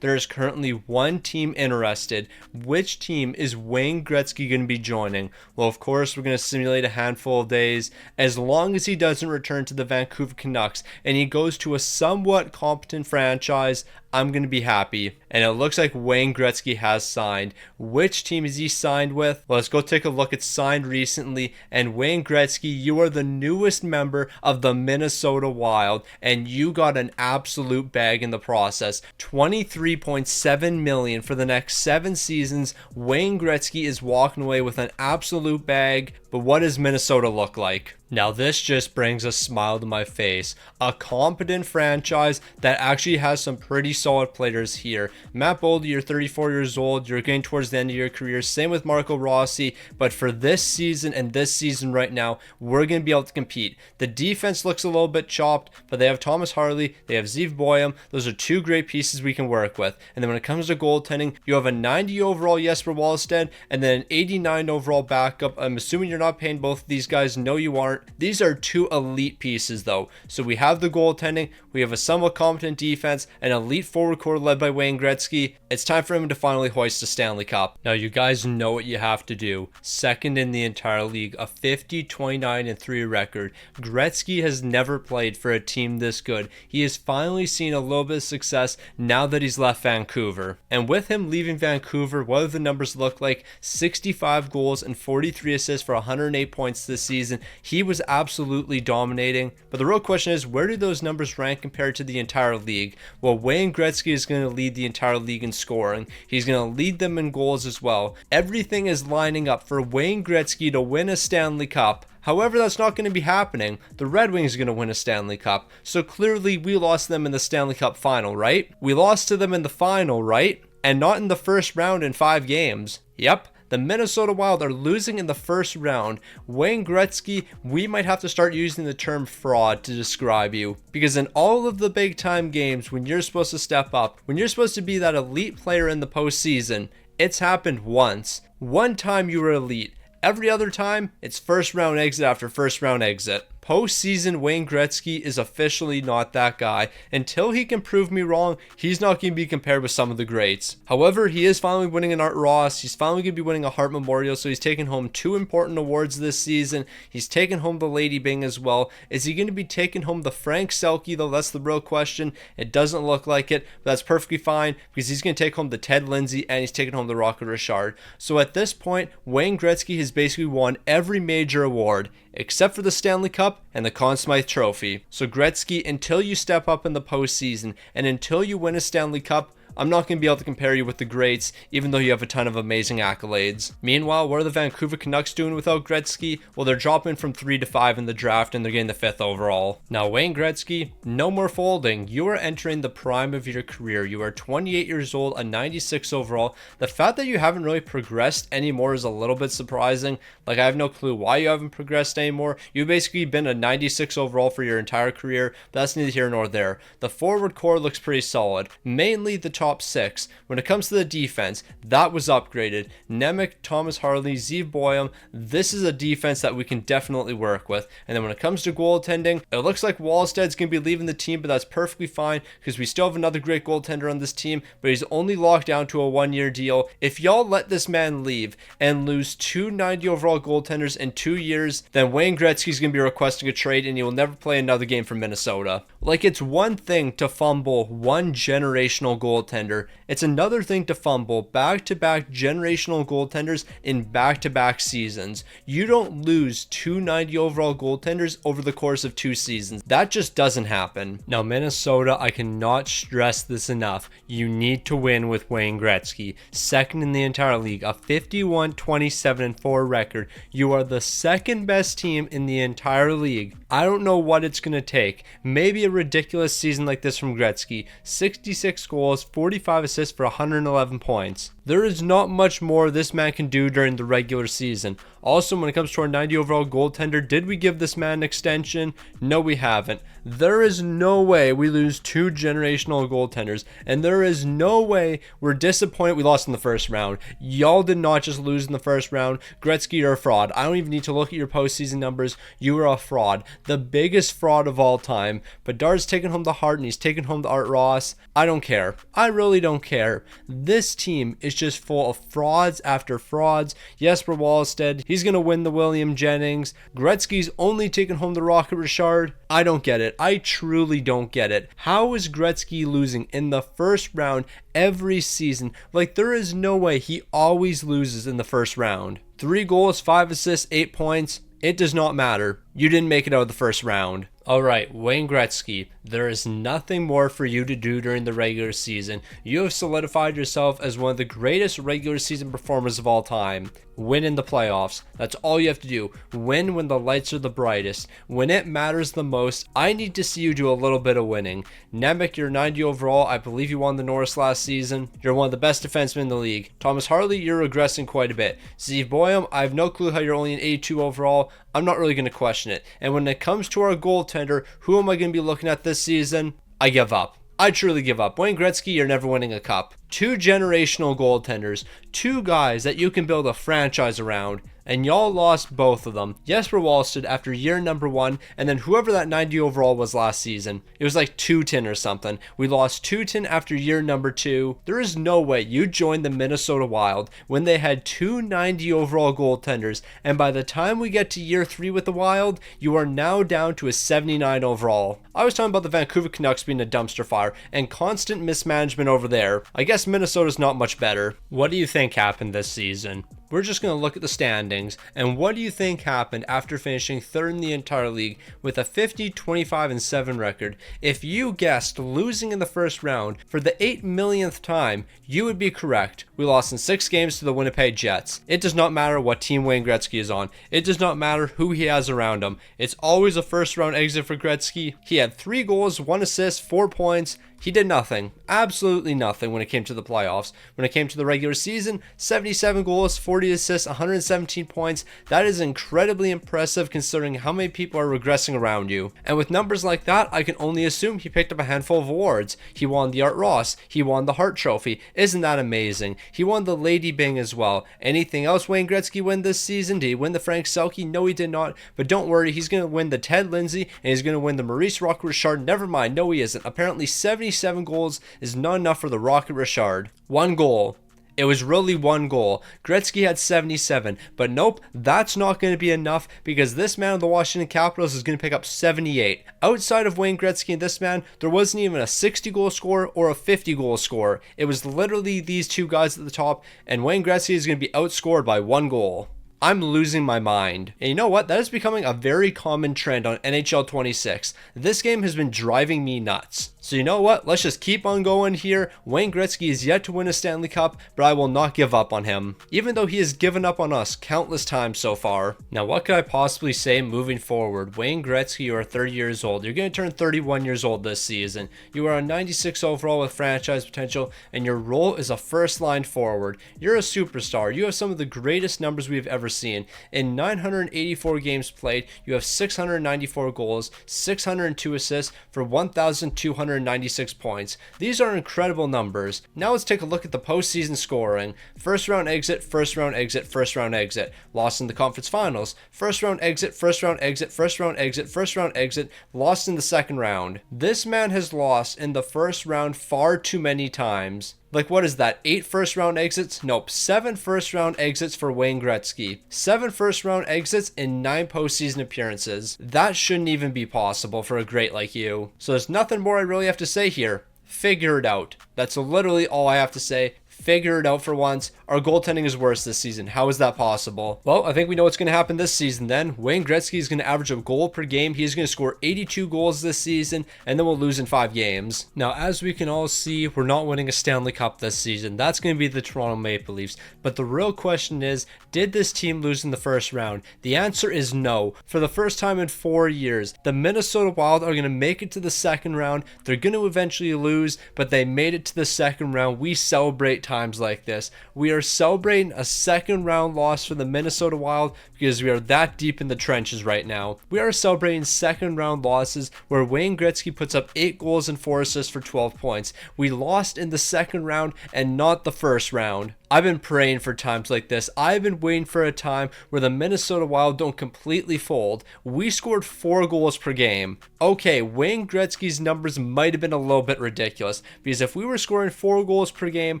There is currently one team interested. Which team is Wayne Gretzky going to be joining? Well, of course, we're going to simulate a handful of days. As long as he doesn't return to the Vancouver Canucks and he goes to a somewhat competent franchise, I'm going to be happy. And it looks like Wayne Gretzky has signed. Which team is he signed with? Well, let's go take a look at signed recently. And Wayne Gretzky, you are the newest member of the Minnesota Wild, and you got an absolute bag in the process. $23.7 million for the next 7 seasons. Wayne Gretzky is walking away with an absolute bag. But what does Minnesota look like? Now this just brings a smile to my face. A competent franchise that actually has some pretty solid players here. Matt Boldy, you're 34 years old. You're getting towards the end of your career. Same with Marco Rossi. But for this season and this season right now, we're going to be able to compete. The defense looks a little bit chopped, but they have Thomas Harley. They have Zeev Boyum. Those are 2 great pieces we can work with. And then when it comes to goaltending, you have a 90 overall Jesper Wallstedt and then an 89 overall backup. I'm assuming you're not paying both of these guys. No, you aren't. aren't. These are two elite pieces though. So we have the goaltending, we have a somewhat competent defense, an elite forward core led by Wayne Gretzky. It's time for him to finally hoist a Stanley Cup. Now you guys know what you have to do. Second in the entire league, a 50-29-3 record. Gretzky has never played for a team this good. He has finally seen a little bit of success now that he's left Vancouver. And with him leaving Vancouver, what do the numbers look like? 65 goals and 43 assists for 108 points this season. He was absolutely dominating. But the real question is, where do those numbers rank compared to the entire league? Well, Wayne Gretzky is going to lead the entire league in scoring. He's going to lead them in goals as well. Everything is lining up for Wayne Gretzky to win a Stanley Cup. However, that's not going to be happening. The Red Wings are going to win a Stanley Cup. So clearly we lost them in the Stanley Cup final, right? We lost to them in the final, right? And not in the first round in 5 games. Yep. The Minnesota Wild are losing in the first round. Wayne Gretzky, we might have to start using the term fraud to describe you. Because in all of the big time games, when you're supposed to step up, when you're supposed to be that elite player in the postseason, it's happened once. One time you were elite. Every other time, it's first round exit after first round exit. Postseason Wayne Gretzky is officially not that guy. Until he can prove me wrong, he's not going to be compared with some of the greats. However, he is finally winning an Art Ross. He's finally going to be winning a Hart Memorial, so he's taking home 2 important awards this season. He's taken home the Lady Byng as well. Is he going to be taking home the Frank Selke, though? That's the real question. It doesn't look like it, but that's perfectly fine because he's going to take home the Ted Lindsay and he's taking home the Rocket Richard. So at this point, Wayne Gretzky has basically won every major award except for the Stanley Cup and the Conn Smythe Trophy. So Gretzky, until you step up in the postseason and until you win a Stanley Cup, I'm not going to be able to compare you with the greats, even though you have a ton of amazing accolades. Meanwhile, what are the Vancouver Canucks doing without Gretzky? Well, they're dropping from 3 to 5 in the draft, and they're getting the 5th overall. Now, Wayne Gretzky, no more folding. You are entering the prime of your career. You are 28 years old, a 96 overall. The fact that you haven't really progressed anymore is a little bit surprising. Like, I have no clue why you haven't progressed anymore. You've basically been a 96 overall for your entire career, but that's neither here nor there. The forward core looks pretty solid. Mainly the top 6. When it comes to the defense, that was upgraded. Nemec, Thomas Harley, Zeev Boyum, this is a defense that we can definitely work with. And then when it comes to goaltending, it looks like Wallsted's going to be leaving the team, but that's perfectly fine because we still have another great goaltender on this team, but he's only locked down to a 1-year deal. If y'all let this man leave and lose 2 90 overall goaltenders in 2 years, then Wayne Gretzky's going to be requesting a trade and he will never play another game for Minnesota. Like, it's one thing to fumble one generational goaltender. It's another thing to fumble back-to-back generational goaltenders in back-to-back seasons. You don't lose 2 90 overall goaltenders over the course of 2 seasons. That just doesn't happen. Now, Minnesota, I cannot stress this enough. You need to win with Wayne Gretzky. Second in the entire league, a 51-27-4 record. You are the second best team in the entire league. I don't know what it's going to take. Maybe a ridiculous season like this from Gretzky. 66 goals, 45 assists for 111 points. There is not much more this man can do during the regular season. Also, when it comes to our 90 overall goaltender, did we give this man an extension? No, we haven't. There is no way we lose 2 generational goaltenders, and there is no way we're disappointed we lost in the first round. Y'all did not just lose in the first round. Gretzky, you're a fraud. I don't even need to look at your postseason numbers. You are a fraud. The biggest fraud of all time. Bedard's taking home the Hart and he's taking home the Art Ross. I don't care. I really don't care. This team is just full of frauds after frauds. Jesper Wallstedt, he's going to win the William Jennings. Gretzky's only taking home the Rocket Richard. I don't get it. I truly don't get it. How is Gretzky losing in the first round every season? Like, there is no way he always loses in the first round. 3 goals, 5 assists, 8 points. It does not matter. You didn't make it out of the first round. Alright, Wayne Gretzky, there is nothing more for you to do during the regular season. You have solidified yourself as one of the greatest regular season performers of all time. Win in the playoffs. That's all you have to do. Win when the lights are the brightest. When it matters the most, I need to see you do a little bit of winning. Nemec, you're 90 overall. I believe you won the Norris last season. You're one of the best defensemen in the league. Thomas Harley, you're regressing quite a bit. Zeev Boyum, I have no clue how you're only an 82 overall. I'm not really going to question it. And when it comes to our goaltender, who am I going to be looking at this season? I give up. I truly give up. Wayne Gretzky, you're never winning a cup. Two generational goaltenders, two guys that you can build a franchise around, and y'all lost both of them. Jesper Wallstedt after year number 1, and then whoever that 90 overall was last season. It was like Tutin or something. We lost Tutin after year number 2. There is no way you joined the Minnesota Wild when they had two 90 overall goaltenders, and by the time we get to year 3 with the Wild, you are now down to a 79 overall. I was talking about the Vancouver Canucks being a dumpster fire and constant mismanagement over there. I guess Minnesota's not much better. What do you think happened this season? We're just going to look at the standings, and what do you think happened after finishing third in the entire league with a 50-25-7 record? If you guessed losing in the first round for the 8 millionth time, you would be correct. We lost in 6 games to the Winnipeg Jets. It does not matter what team Wayne Gretzky is on. It does not matter who he has around him. It's always a first round exit for Gretzky. He had 3 goals, 1 assist, 4 points. He did nothing, absolutely nothing when it came to the playoffs. When it came to the regular season, 77 goals, 40 assists, 117 points. That is incredibly impressive considering how many people are regressing around you. And with numbers like that, I can only assume he picked up a handful of awards. He won the Art Ross. He won the Hart Trophy. Isn't that amazing? He won the Lady Byng as well. Anything else Wayne Gretzky win this season? Did he win the Frank Selke? No, he did not. But don't worry, he's going to win the Ted Lindsay and he's going to win the Maurice Rocket Richard. Never mind, no he isn't. Apparently 77 goals is not enough for the Rocket Richard. 1 goal. It was really 1 goal. Gretzky had 77, but nope, that's not going to be enough because this man of the Washington Capitals is going to pick up 78. Outside of Wayne Gretzky and this man, there wasn't even a 60 goal scorer or a 50 goal scorer. It was literally these two guys at the top, and Wayne Gretzky is going to be outscored by 1 goal. I'm losing my mind. And you know what? That is becoming a very common trend on NHL 26. This game has been driving me nuts. So you know what? Let's just keep on going here. Wayne Gretzky is yet to win a Stanley Cup, but I will not give up on him, even though he has given up on us countless times so far. Now, what could I possibly say moving forward? Wayne Gretzky, you are 30 years old. You're going to turn 31 years old this season. You are a 96 overall with franchise potential, and your role is a first-line forward. You're a superstar. You have some of the greatest numbers we've ever seen. In 984 games played, you have 694 goals, 602 assists for 1,296 points. These are incredible numbers. Now let's take a look at the postseason scoring. First round exit, first round exit, first round exit. Lost in the conference finals. First round exit, first round exit, first round exit, first round exit. Lost in the second round. This man has lost in the first round far too many times. Like, what is that? 8 first round exits? Nope. 7 first round exits for Wayne Gretzky. 7 first round exits in 9 postseason appearances. That shouldn't even be possible for a great like you. So there's nothing more I really have to say here. Figure it out. That's literally all I have to say. Figure it out for once. Our goaltending is worse this season. How is that possible? Well, I think we know what's going to happen this season then. Wayne Gretzky is going to average a goal per game. He's going to score 82 goals this season, and then we'll lose in 5 games. Now, as we can all see, we're not winning a Stanley Cup this season. That's going to be the Toronto Maple Leafs. But the real question is, did this team lose in the first round? The answer is no. For the first time in 4 years, the Minnesota Wild are going to make it to the second round. They're going to eventually lose, but they made it to the second round. We celebrate times like this. We are celebrating a second round loss for the Minnesota Wild because we are that deep in the trenches right now. We are celebrating second round losses where Wayne Gretzky puts up 8 goals and 4 assists for 12 points. We lost in the second round and not the first round. I've been praying for times like this. I've been waiting for a time where the Minnesota Wild don't completely fold. We scored 4 goals per game. Okay, Wayne Gretzky's numbers might have been a little bit ridiculous because if we were scoring 4 goals per game,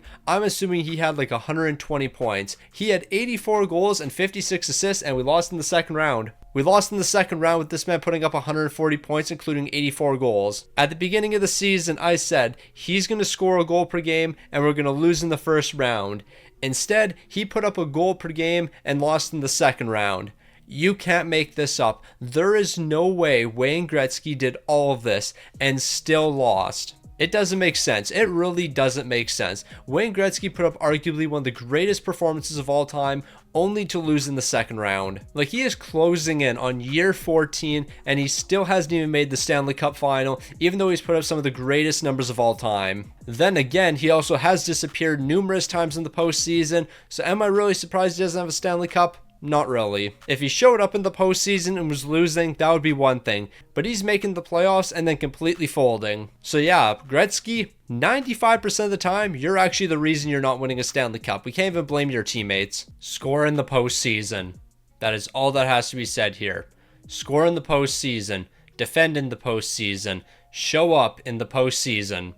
I'm assuming he had like 120 points. He had 84 goals and 56 assists and we lost in the second round. We lost in the second round with this man putting up 140 points, including 84 goals. At the beginning of the season, I said he's going to score a goal per game and we're going to lose in the first round. Instead, he put up a goal per game and lost in the second round. You can't make this up. There is no way Wayne Gretzky did all of this and still lost. It doesn't make sense. It really doesn't make sense. Wayne Gretzky put up arguably one of the greatest performances of all time, only to lose in the second round. Like, he is closing in on year 14 and he still hasn't even made the Stanley Cup final, even though he's put up some of the greatest numbers of all time. Then again, he also has disappeared numerous times in the postseason, so am I really surprised he doesn't have a Stanley Cup? Not really. If he showed up in the postseason and was losing, that would be one thing. But he's making the playoffs and then completely folding. So yeah, Gretzky, 95% of the time, you're actually the reason you're not winning a Stanley Cup. We can't even blame your teammates. Score in the postseason. That is all that has to be said here. Score in the postseason. Defend in the postseason. Show up in the postseason.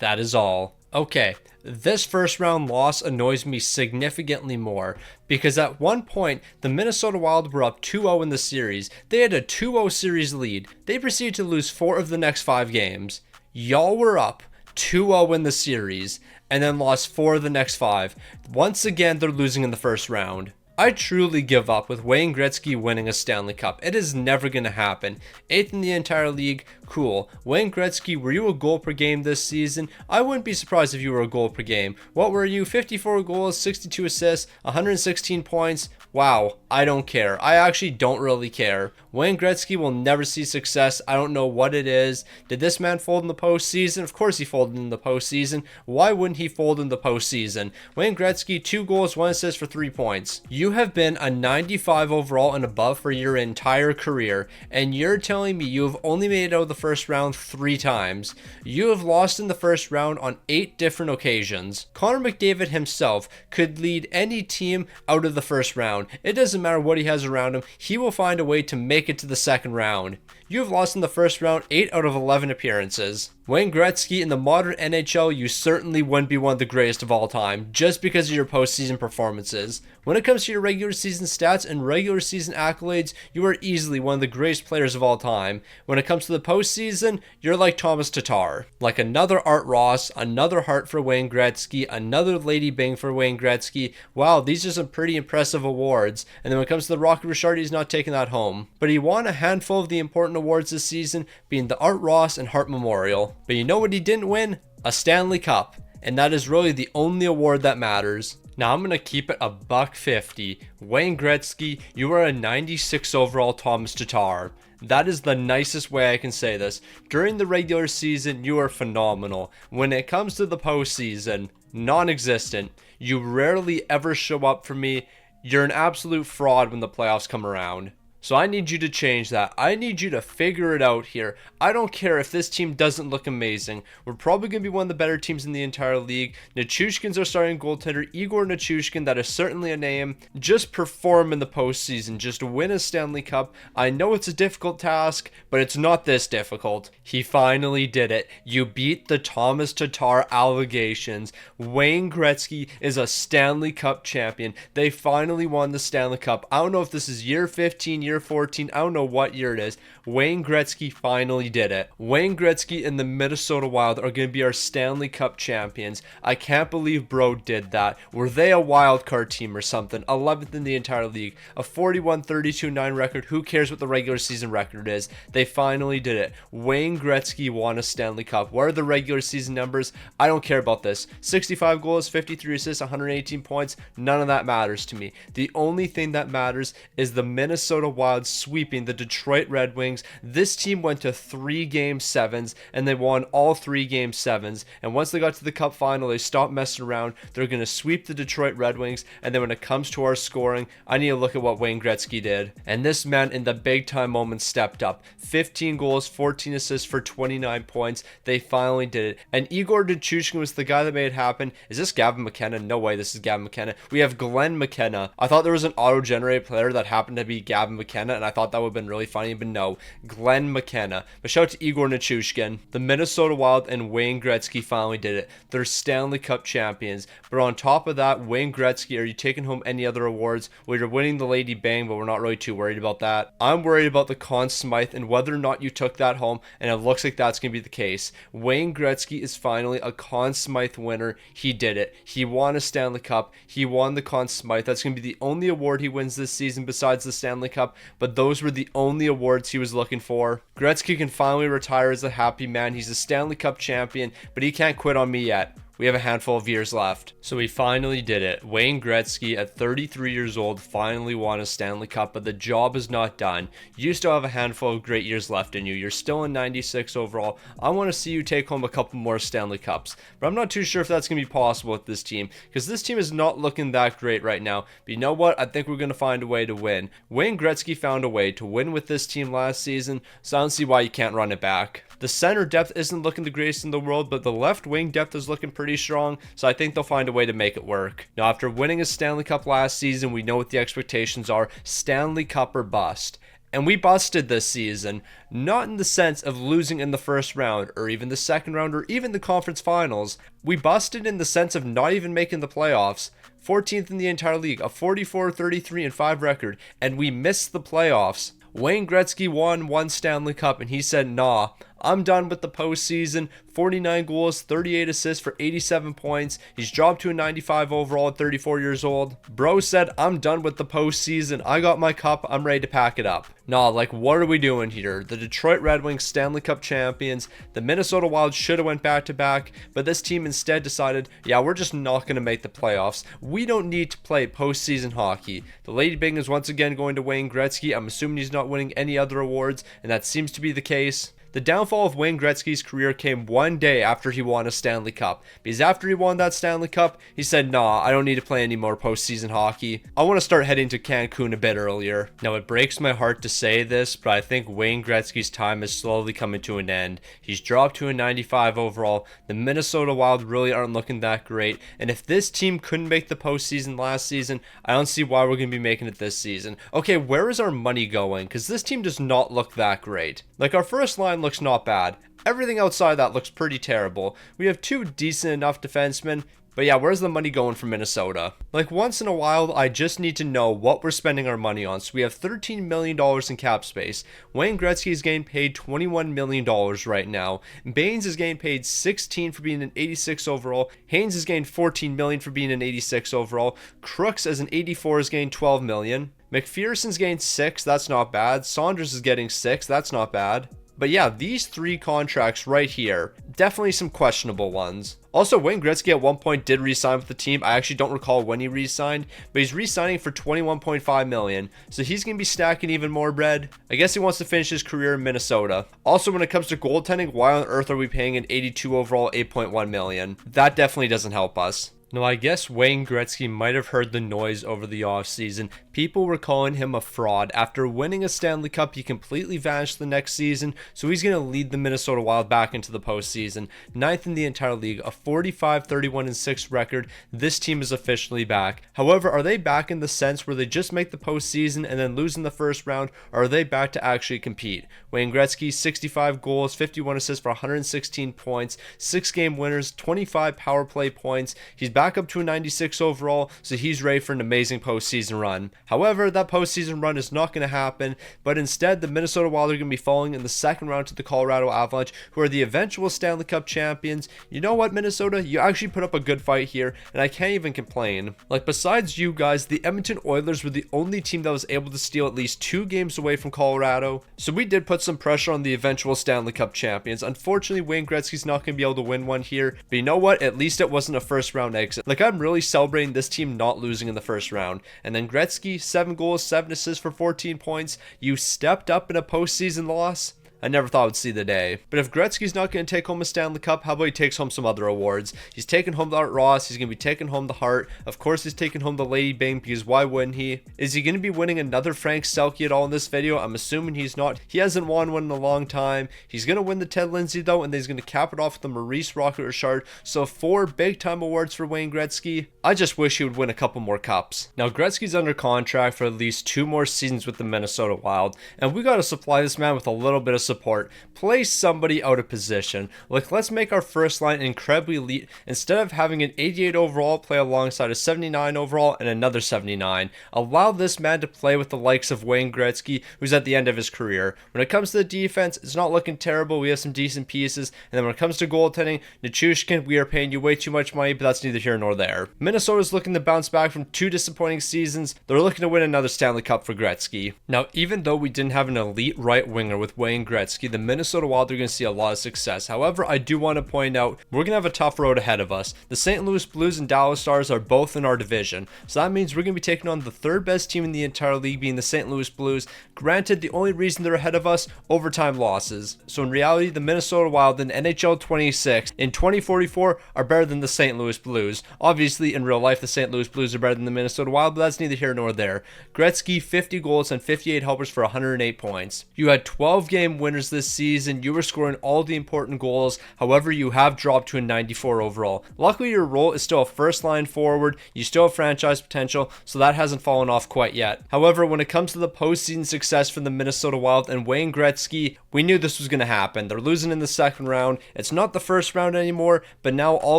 That is all. Okay, this first round loss annoys me significantly more because at one point the Minnesota Wild were up 2-0 in the series. They had a 2-0 series lead. They proceeded to lose 4 of the next 5 games. Y'all were up 2-0 in the series and then lost 4 of the next 5. Once again, they're losing in the first round. I truly give up with Wayne Gretzky winning a Stanley Cup. It is never going to happen. 8th in the entire league, cool. Wayne Gretzky, were you a goal per game this season? I wouldn't be surprised if you were a goal per game. What were you? 54 goals, 62 assists, 116 points. Wow, I don't care. I actually don't really care. Wayne Gretzky will never see success. I don't know what it is. Did this man fold in the postseason? Of course he folded in the postseason. Why wouldn't he fold in the postseason? Wayne Gretzky, 2 goals, 1 assist for 3 points. You have been a 95 overall and above for your entire career, and you're telling me you have only made it out of the first round 3 times. You have lost in the first round on 8 different occasions. Connor McDavid himself could lead any team out of the first round. It doesn't matter what he has around him, he will find a way to make it to the second round. You have lost in the first round 8 out of 11 appearances. Wayne Gretzky, in the modern NHL, you certainly wouldn't be one of the greatest of all time, just because of your postseason performances. When it comes to your regular season stats and regular season accolades, you are easily one of the greatest players of all time. When it comes to the postseason, you're like Thomas Tatar. Like another Art Ross, another Hart for Wayne Gretzky, another Lady Byng for Wayne Gretzky. Wow, these are some pretty impressive awards. And then when it comes to the Rocket Richard, he's not taking that home. But he won a handful of the important awards this season, being the Art Ross and Hart Memorial. But you know what he didn't win? A Stanley Cup. And that is really the only award that matters. Now I'm going to keep it a $1.50. Wayne Gretzky, you are a 96 overall Thomas Tatar. That is the nicest way I can say this. During the regular season, you are phenomenal. When it comes to the postseason, non-existent. You rarely ever show up for me. You're an absolute fraud when the playoffs come around. So I need you to change that. I need you to figure it out here. I don't care if this team doesn't look amazing. We're probably going to be one of the better teams in the entire league. Nichushkin's our starting goaltender. Igor Nichushkin, that is certainly a name. Just perform in the postseason. Just win a Stanley Cup. I know it's a difficult task, but it's not this difficult. He finally did it. You beat the Thomas Tatar allegations. Wayne Gretzky is a Stanley Cup champion. They finally won the Stanley Cup. I don't know if this is year 15, year 14, I don't know what year it is. Wayne Gretzky finally did it. Wayne Gretzky and the Minnesota Wild are going to be our Stanley Cup champions. I can't believe bro did that. Were they a wild card team or something? 11th in the entire league. A 41-32-9 record. Who cares what the regular season record is? They finally did it. Wayne Gretzky won a Stanley Cup. What are the regular season numbers? I don't care about this. 65 goals, 53 assists, 118 points. None of that matters to me. The only thing that matters is the Minnesota Wild sweeping the Detroit Red Wings. This team went to 3 game 7s and they won all 3 game 7s. And once they got to the Cup final, they stopped messing around. They're going to sweep the Detroit Red Wings. And then when it comes to our scoring, I need to look at what Wayne Gretzky did. And this man in the big time moments stepped up. 15 goals, 14 assists for 29 points. They finally did it. And Igor Nichushkin was the guy that made it happen. Is this Gavin McKenna? No way, this is Gavin McKenna. We have Glenn McKenna. I thought there was an auto-generated player that happened to be Gavin McKenna, and I thought that would have been really funny, but no. Glenn McKenna. But shout out to Igor Nichushkin. The Minnesota Wild and Wayne Gretzky finally did it. They're Stanley Cup champions. But on top of that, Wayne Gretzky, are you taking home any other awards? Well, you're winning the Lady Byng, but we're not really too worried about that. I'm worried about the Conn Smythe and whether or not you took that home, and it looks like that's going to be the case. Wayne Gretzky is finally a Conn Smythe winner. He did it. He won a Stanley Cup. He won the Conn Smythe. That's going to be the only award he wins this season besides the Stanley Cup, but those were the only awards he was looking for. Gretzky can finally retire as a happy man. He's a Stanley Cup champion, but he can't quit on me yet. We have a handful of years left. So we finally did it. Wayne Gretzky, at 33 years old, finally won a Stanley Cup, but the job is not done. You still have a handful of great years left in you. You're still in 96 overall. I want to see you take home a couple more Stanley Cups, but I'm not too sure if that's going to be possible with this team, because this team is not looking that great right now. But you know what? I think we're going to find a way to win. Wayne Gretzky found a way to win with this team last season, so I don't see why you can't run it back. The center depth isn't looking the greatest in the world, but the left wing depth is looking pretty strong, so I think they'll find a way to make it work. Now, after winning a Stanley Cup last season, we know what the expectations are: Stanley Cup or bust. And we busted this season, not in the sense of losing in the first round, or even the second round, or even the conference finals. We busted in the sense of not even making the playoffs. 14th in the entire league, a 44-33-5 record, and we missed the playoffs. Wayne Gretzky won one Stanley Cup, and he said, nah, I'm done with the postseason. 49 goals, 38 assists for 87 points. He's dropped to a 95 overall at 34 years old. Bro said, I'm done with the postseason. I got my cup. I'm ready to pack it up. Nah, like, what are we doing here? The Detroit Red Wings Stanley Cup champions. The Minnesota Wild should have went back-to-back, but this team instead decided, yeah, we're just not going to make the playoffs. We don't need to play postseason hockey. The Lady Byng is once again going to Wayne Gretzky. I'm assuming he's not winning any other awards, and that seems to be the case. The downfall of Wayne Gretzky's career came one day after he won a Stanley Cup. Because after he won that Stanley Cup, he said, nah, I don't need to play any more postseason hockey. I want to start heading to Cancun a bit earlier. Now, it breaks my heart to say this, but I think Wayne Gretzky's time is slowly coming to an end. He's dropped to a 95 overall. The Minnesota Wild really aren't looking that great. And if this team couldn't make the postseason last season, I don't see why we're going to be making it this season. Okay, where is our money going? Because this team does not look that great. Like, our first line looks not bad. Everything outside that looks pretty terrible. We have two decent enough defensemen, but yeah, where's the money going from Minnesota? Like, once in a while, I just need to know what we're spending our money on. So we have $13 million in cap space. Wayne Gretzky is getting paid $21 million right now. Baines is getting paid $16 for being an 86 overall. Haynes is getting $14 million for being an 86 overall. Crooks as an 84 is getting $12 million. McPherson's getting $6, that's not bad. Saunders is getting $6, that's not bad. But yeah, these three contracts right here, definitely some questionable ones. Also, Wayne Gretzky at one point did re-sign with the team. I actually don't recall when he re-signed, but he's re-signing for $21.5 million. So he's going to be stacking even more bread. I guess he wants to finish his career in Minnesota. Also, when it comes to goaltending, why on earth are we paying an 82 overall $8.1 million? That definitely doesn't help us. Now, I guess Wayne Gretzky might have heard the noise over the offseason. People were calling him a fraud. After winning a Stanley Cup, he completely vanished the next season, so he's going to lead the Minnesota Wild back into the postseason. 9th in the entire league, a 45-31-6 record. This team is officially back. However, are they back in the sense where they just make the postseason and then lose in the first round, or are they back to actually compete? Wayne Gretzky, 65 goals, 51 assists for 116 points, 6-game winners, 25 power play points. He's back up to a 96 overall, so he's ready for an amazing postseason run. However, that postseason run is not going to happen, but instead the Minnesota Wild are going to be falling in the second round to the Colorado Avalanche, who are the eventual Stanley Cup champions. You know what, Minnesota? You actually put up a good fight here, and I can't even complain. Like, besides you guys, the Edmonton Oilers were the only team that was able to steal at least 2 games away from Colorado, so we did put some pressure on the eventual Stanley Cup champions. Unfortunately, Wayne Gretzky's not going to be able to win one here, but you know what? At least it wasn't a first round exit. Like, I'm really celebrating this team not losing in the first round. And then Gretzky, 7 goals, 7 assists for 14 points. You stepped up in a postseason loss? I never thought I would see the day. But if Gretzky's not going to take home a Stanley Cup, how about he takes home some other awards? He's taking home the Art Ross. He's going to be taking home the Hart. Of course, he's taking home the Lady Byng, because why wouldn't he? Is he going to be winning another Frank Selke at all in this video? I'm assuming he's not. He hasn't won one in a long time. He's going to win the Ted Lindsay, though, and then he's going to cap it off with the Maurice Rocket Richard. So 4 big-time awards for Wayne Gretzky. I just wish he would win a couple more cups. Now, Gretzky's under contract for at least 2 more seasons with the Minnesota Wild, and we got to supply this man with a little bit of support. Place somebody out of position. Like, let's make our first line incredibly elite. Instead of having an 88 overall play alongside a 79 overall and another 79, allow this man to play with the likes of Wayne Gretzky, who's at the end of his career. When it comes to the defense, it's not looking terrible. We have some decent pieces. And then when it comes to goaltending, Nichushkin, we are paying you way too much money, but that's neither here nor there. Minnesota's looking to bounce back from 2 disappointing seasons. They're looking to win another Stanley Cup for Gretzky. Now, even though we didn't have an elite right winger with Wayne Gretzky, Gretzky, the Minnesota Wild are going to see a lot of success. However, I do want to point out we're going to have a tough road ahead of us. The St. Louis Blues and Dallas Stars are both in our division, so that means we're going to be taking on the third best team in the entire league, being the St. Louis Blues. Granted, the only reason they're ahead of us, overtime losses. So in reality, the Minnesota Wild in NHL 26 in 2044 are better than the St. Louis Blues. Obviously, in real life, the St. Louis Blues are better than the Minnesota Wild, but that's neither here nor there. Gretzky, 50 goals and 58 helpers for 108 points. You had 12 game winners this season. You were scoring all the important goals. However, you have dropped to a 94 overall. Luckily, your role is still a first line forward. You still have franchise potential, so that hasn't fallen off quite yet. However, when it comes to the postseason success for the Minnesota Wild and Wayne Gretzky, we knew this was going to happen. They're losing in the second round. It's not the first round anymore, but now all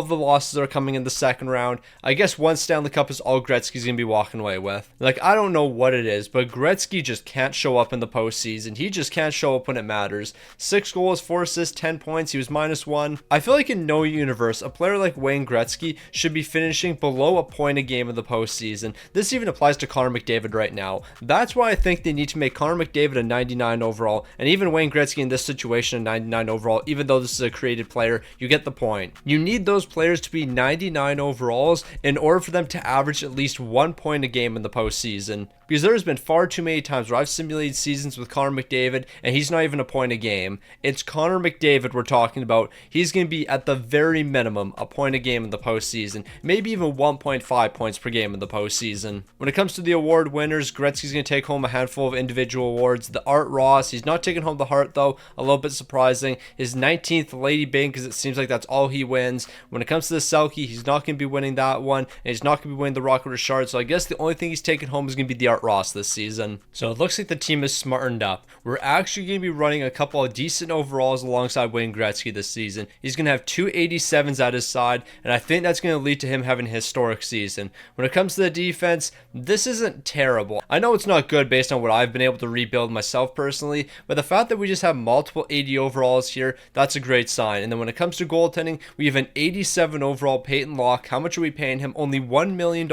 of the losses are coming in the second round. I guess one Stanley Cup is all Gretzky's going to be walking away with. Like, I don't know what it is, but Gretzky just can't show up in the postseason. He just can't show up when it matters. 6 goals, 4 assists, 10 points. He was -1. I feel like in no universe, a player like Wayne Gretzky should be finishing below a point a game in the postseason. This even applies to Connor McDavid right now. That's why I think they need to make Connor McDavid a 99 overall, and even Wayne Gretzky in this situation a 99 overall, even though this is a created player. You get the point. You need those players to be 99 overalls in order for them to average at least 1 point a game in the postseason. Because there's been far too many times where I've simulated seasons with Connor McDavid and he's not even a point a game. It's Connor McDavid we're talking about. He's going to be at the very minimum a point a game in the postseason, maybe even 1.5 points per game in the postseason. When it comes to the award winners, Gretzky's going to take home a handful of individual awards. The Art Ross, he's not taking home the Hart though, a little bit surprising. His 19th Lady Byng, because it seems like that's all he wins. When it comes to the Selke, he's not going to be winning that one, and he's not going to be winning the Rocket Richard, so I guess the only thing he's taking home is going to be the Art Ross this season. So it looks like the team is smartened up. We're actually going to be running a couple of decent overalls alongside Wayne Gretzky this season. He's going to have 2 87s at his side, and I think that's going to lead to him having a historic season. When it comes to the defense, this isn't terrible. I know it's not good based on what I've been able to rebuild myself personally, but the fact that we just have multiple 80 overalls here, that's a great sign. And then when it comes to goaltending, we have an 87 overall Peyton Locke. How much are we paying him? Only $1 million.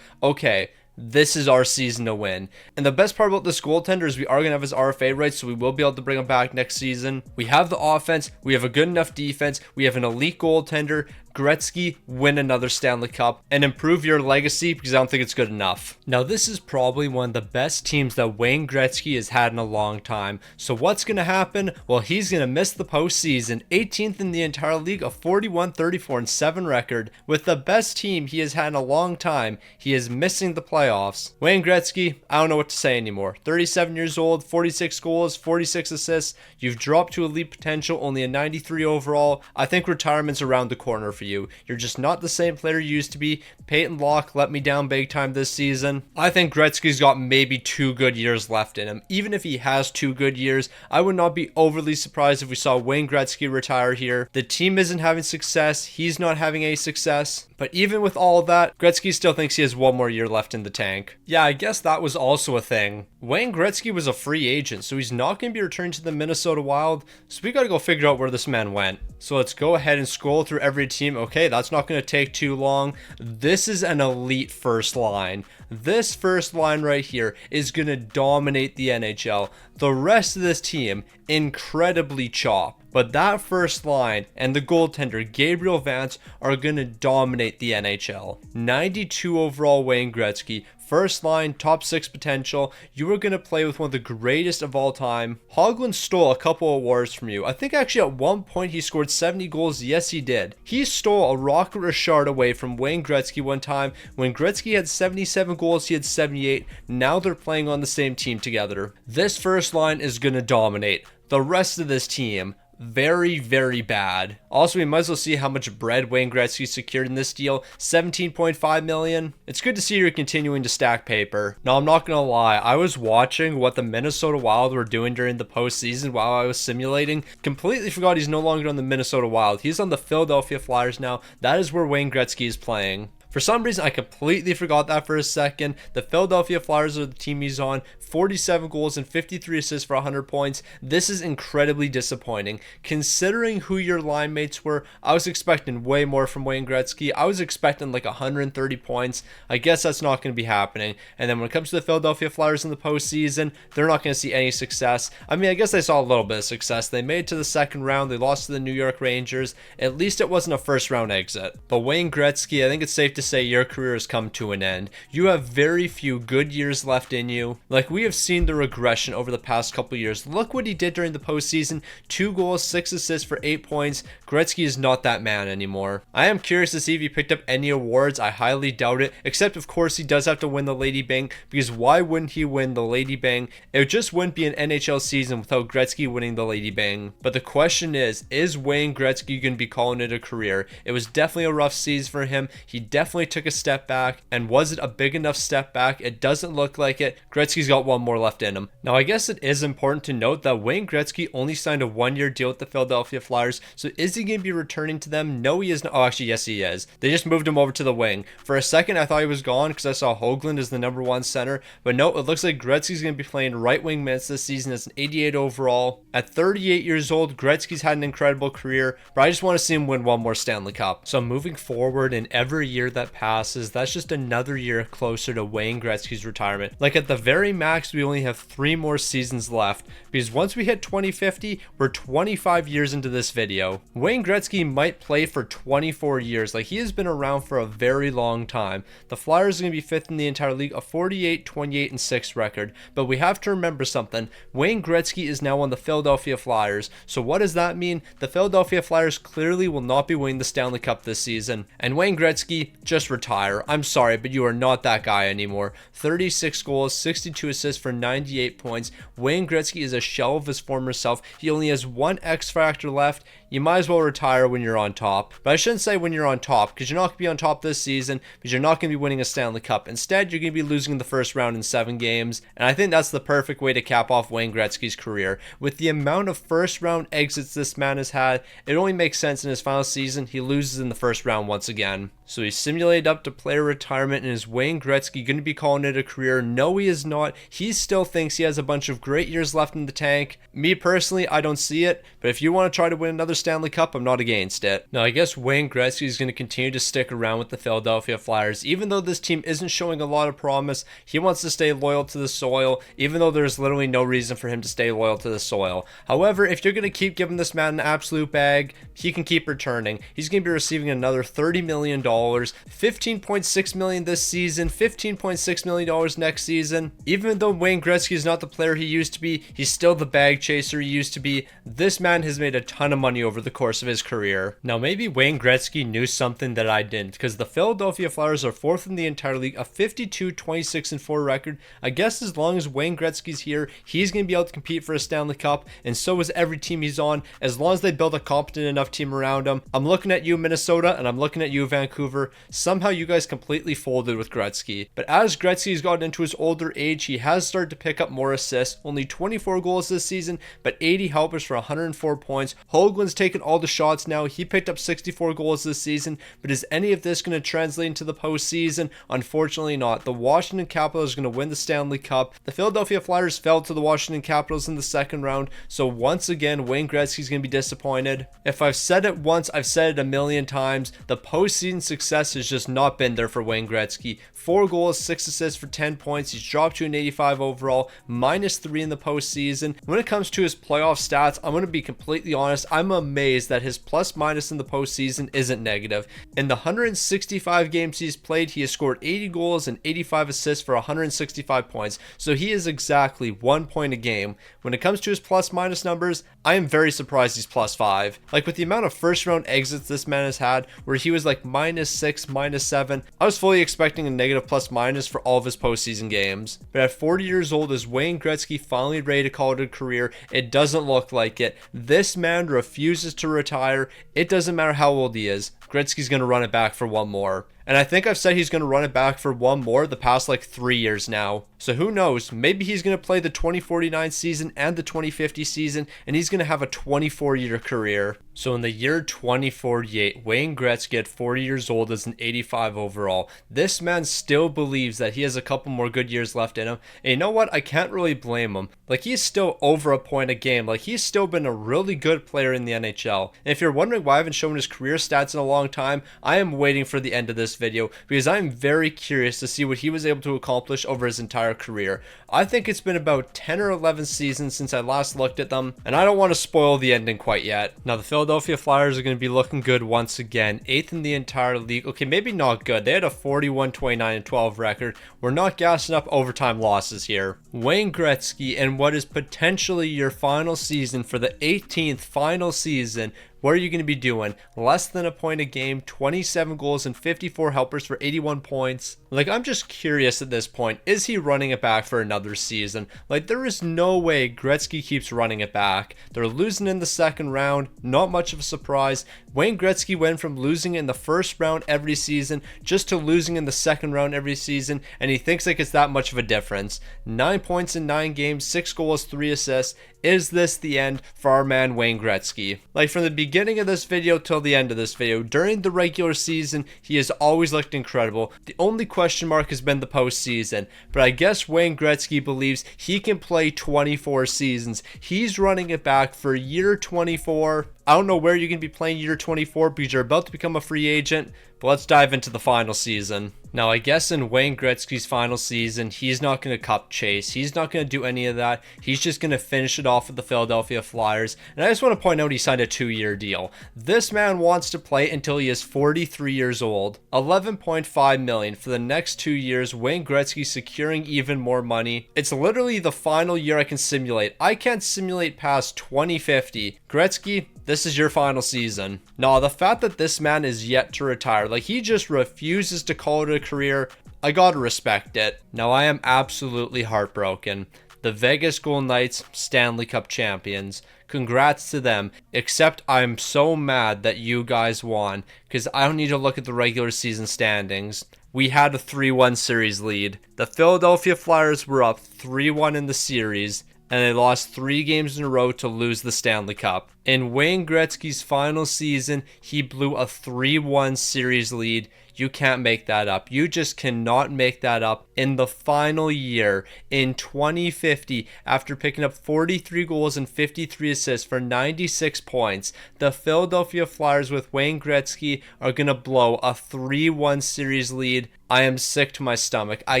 Okay. This is our season to win. And the best part about this goaltender is we are going to have his RFA rights, so we will be able to bring him back next season. We have the offense. We have a good enough defense. We have an elite goaltender. Gretzky, win another Stanley Cup and improve your legacy, because I don't think it's good enough. Now, this is probably one of the best teams that Wayne Gretzky has had in a long time. So what's going to happen? Well, he's going to miss the postseason. 18th in the entire league, a 41-34-7 record. With the best team he has had in a long time, he is missing the playoffs. Wayne Gretzky, I don't know what to say anymore. 37 years old, 46 goals, 46 assists. You've dropped to elite potential, only a 93 overall. I think retirement's around the corner for you. You're just not the same player you used to be. Peyton Locke let me down big time this season. I think Gretzky's got maybe 2 good years left in him. Even if he has 2 good years, I would not be overly surprised if we saw Wayne Gretzky retire here. The team isn't having success. He's not having any success. But even with all of that, Gretzky still thinks he has 1 more year left in the tank. Yeah, I guess that was also a thing. Wayne Gretzky was a free agent, so he's not going to be returning to the Minnesota Wild. So we got to go figure out where this man went. So let's go ahead and scroll through every team. Okay, that's not going to take too long. This is an elite first line. This first line right here is going to dominate the NHL. The rest of this team, incredibly chopped. But that first line and the goaltender, Gabriel Vance, are going to dominate the NHL. 92 overall Wayne Gretzky. First line, top 6 potential. You are going to play with one of the greatest of all time. Hoagland stole a couple awards from you. I think actually at one point he scored 70 goals. Yes, he did. He stole a Rocket Richard away from Wayne Gretzky one time. When Gretzky had 77 goals, he had 78. Now they're playing on the same team together. This first line is going to dominate. The rest of this team, very, very bad. Also, we might as well see how much bread Wayne Gretzky secured in this deal. $17.5 million. It's good to see you're continuing to stack paper. Now, I'm not gonna lie, I was watching what the Minnesota Wild were doing during the postseason while I was simulating. Completely forgot he's no longer on the Minnesota Wild. He's on the Philadelphia Flyers now. That is where Wayne Gretzky is playing. For some reason, I completely forgot that for a second. The Philadelphia Flyers are the team he's on. 47 goals and 53 assists for 100 points. This is incredibly disappointing. Considering who your line mates were, I was expecting way more from Wayne Gretzky. I was expecting like 130 points. I guess that's not going to be happening. And then when it comes to the Philadelphia Flyers in the postseason, they're not going to see any success. I mean, I guess they saw a little bit of success. They made it to the second round. They lost to the New York Rangers. At least it wasn't a first round exit. But Wayne Gretzky, I think it's safe to say your career has come to an end. You have very few good years left in you. Like, we have seen the regression over the past couple years. Look what he did during the postseason. 2 goals, 6 assists for 8 points. Gretzky is not that man anymore. I am curious to see if he picked up any awards. I highly doubt it, except of course he does have to win the Lady Byng, because why wouldn't he win the Lady Byng? It just wouldn't be an NHL season without Gretzky winning the Lady Byng. But the question is Wayne Gretzky going to be calling it a career? It was definitely a rough season for him. He definitely took a step back, and was it a big enough step back? It doesn't look like it. Gretzky's got one more left in him. Now, I guess it is important to note that Wayne Gretzky only signed a 1-year deal with the Philadelphia Flyers, so is he going to be returning to them? No, he is not. Oh, actually, yes, he is. They just moved him over to the wing. For a second, I thought he was gone because I saw Hoagland as the number 1 center, but no, it looks like Gretzky's going to be playing right wing minutes this season as an 88 overall. At 38 years old, Gretzky's had an incredible career, but I just want to see him win one more Stanley Cup. So moving forward, in every year that passes, that's just another year closer to Wayne Gretzky's retirement. Like, at the very max, we only have 3 more seasons left, because once we hit 2050, we're 25 years into this video. Wayne Gretzky might play for 24 years. Like, he has been around for a very long time. The Flyers are going to be 5th in the entire league, a 48, 28, and 6 record. But we have to remember something. Wayne Gretzky is now on the Philadelphia Flyers. So what does that mean? The Philadelphia Flyers clearly will not be winning the Stanley Cup this season. And Wayne Gretzky, just retire. I'm sorry, but you are not that guy anymore. 36 goals, 62 assists for 98 points. Wayne Gretzky is a shell of his former self. He only has one X factor left. You might as well retire when you're on top. But I shouldn't say when you're on top, because you're not going to be on top this season, because you're not going to be winning a Stanley Cup. Instead, you're going to be losing in the first round in 7 games. And I think that's the perfect way to cap off Wayne Gretzky's career. With the amount of first round exits this man has had, it only makes sense in his final season he loses in the first round once again. So he's simulated up to player retirement, and is Wayne Gretzky going to be calling it a career? No, he is not. He still thinks he has a bunch of great years left in the tank. Me personally, I don't see it, but if you want to try to win another Stanley Cup, I'm not against it. Now, I guess Wayne Gretzky is going to continue to stick around with the Philadelphia Flyers. Even though this team isn't showing a lot of promise, he wants to stay loyal to the soil, even though there's literally no reason for him to stay loyal to the soil. However, if you're going to keep giving this man an absolute bag, he can keep returning. He's going to be receiving another $30 million, $15.6 million this season, $15.6 million next season. Even though Wayne Gretzky is not the player he used to be, he's still the bag chaser he used to be. This man has made a ton of money over the course of his career. Now, maybe Wayne Gretzky knew something that I didn't, because the Philadelphia Flyers are 4th in the entire league, a 52, 26, and 4 record. I guess as long as Wayne Gretzky's here, he's going to be able to compete for a Stanley Cup, and so is every team he's on, as long as they build a competent enough team around him. I'm looking at you, Minnesota, and I'm looking at you, Vancouver. Somehow you guys completely folded with Gretzky. But as Gretzky's gotten into his older age, he has started to pick up more assists. Only 24 goals this season, but 80 helpers for 104 points. Hoagland's taken all the shots now. He picked up 64 goals this season, but is any of this going to translate into the postseason? Unfortunately not. The Washington Capitals are going to win the Stanley Cup. The Philadelphia Flyers fell to the Washington Capitals in the second round, so once again, Wayne Gretzky's going to be disappointed. If I've said it once, I've said it a million times. The postseason success has just not been there for Wayne Gretzky. 4 goals, 6 assists for 10 points. He's dropped to an 85 overall, -3 in the postseason. When it comes to his playoff stats, I'm going to be completely honest. I'm amazed that his plus minus in the postseason isn't negative. In the 165 games he's played, he has scored 80 goals and 85 assists for 165 points. So he is exactly 1 point a game. When it comes to his plus minus numbers, I am very surprised he's +5. Like, with the amount of first round exits this man has had, where he was like -6, -7, I was fully expecting a negative plus minus for all of his postseason games. But at 40 years old, is Wayne Gretzky finally ready to call it a career? It doesn't look like it. This man refuses to retire. It doesn't matter how old he is. Gretzky's going to run it back for one more. And I think I've said he's going to run it back for one more the past like 3 years now. So who knows, maybe he's going to play the 2049 season and the 2050 season, and he's going to have a 24-year career. So in the year 2048, Wayne Gretzky at 40 years old is an 85 overall. This man still believes that he has a couple more good years left in him. And you know what? I can't really blame him. Like, he's still over a point a game. Like, he's still been a really good player in the NHL. And if you're wondering why I haven't shown his career stats in a long time, I am waiting for the end of this video because I'm very curious to see what he was able to accomplish over his entire career. I think it's been about 10 or 11 seasons since I last looked at them, and I don't want to spoil the ending quite yet. Now, the Philadelphia Flyers are going to be looking good once again, 8th in the entire league. Okay, maybe not good. They had a 41, 29, and 12 record. We're not gassing up overtime losses here. Wayne Gretzky, in what is potentially your final season for the 18th final season, what are you going to be doing? Less than a point a game, 27 goals and 54 helpers for 81 points. Like, I'm just curious at this point, is he running it back for another season? Like, there is no way Gretzky keeps running it back. They're losing in the second round, not much of a surprise. Wayne Gretzky went from losing in the first round every season just to losing in the second round every season, and he thinks like it's that much of a difference. 9 points in 9 games, 6 goals, 3 assists. Is this the end for our man Wayne Gretzky? Like, from the beginning of this video till the end of this video, during the regular season, he has always looked incredible. The only question mark has been the postseason, but I guess Wayne Gretzky believes he can play 24 seasons. He's running it back for year 24. I don't know where you're going to be playing year 24 because you're about to become a free agent, but let's dive into the final season. Now, I guess in Wayne Gretzky's final season, he's not going to cup chase. He's not going to do any of that. He's just going to finish it off with the Philadelphia Flyers. And I just want to point out he signed a 2-year deal. This man wants to play until he is 43 years old. $11.5 million for the next 2 years. Wayne Gretzky securing even more money. It's literally the final year I can simulate. I can't simulate past 2050. Gretzky, this is your final season. Now, the fact that this man is yet to retire, like, he just refuses to call it a career, I gotta respect it. Now, I am absolutely heartbroken. The Vegas Golden Knights, Stanley Cup champions. Congrats to them, except I'm so mad that you guys won, because I don't need to look at the regular season standings. We had a 3-1 series lead. The Philadelphia Flyers were up 3-1 in the series, and they lost 3 games in a row to lose the Stanley Cup. In Wayne Gretzky's final season, he blew a 3-1 series lead. You can't make that up. You just cannot make that up. In the final year, in 2050, after picking up 43 goals and 53 assists for 96 points, the Philadelphia Flyers with Wayne Gretzky are going to blow a 3-1 series lead. I am sick to my stomach. I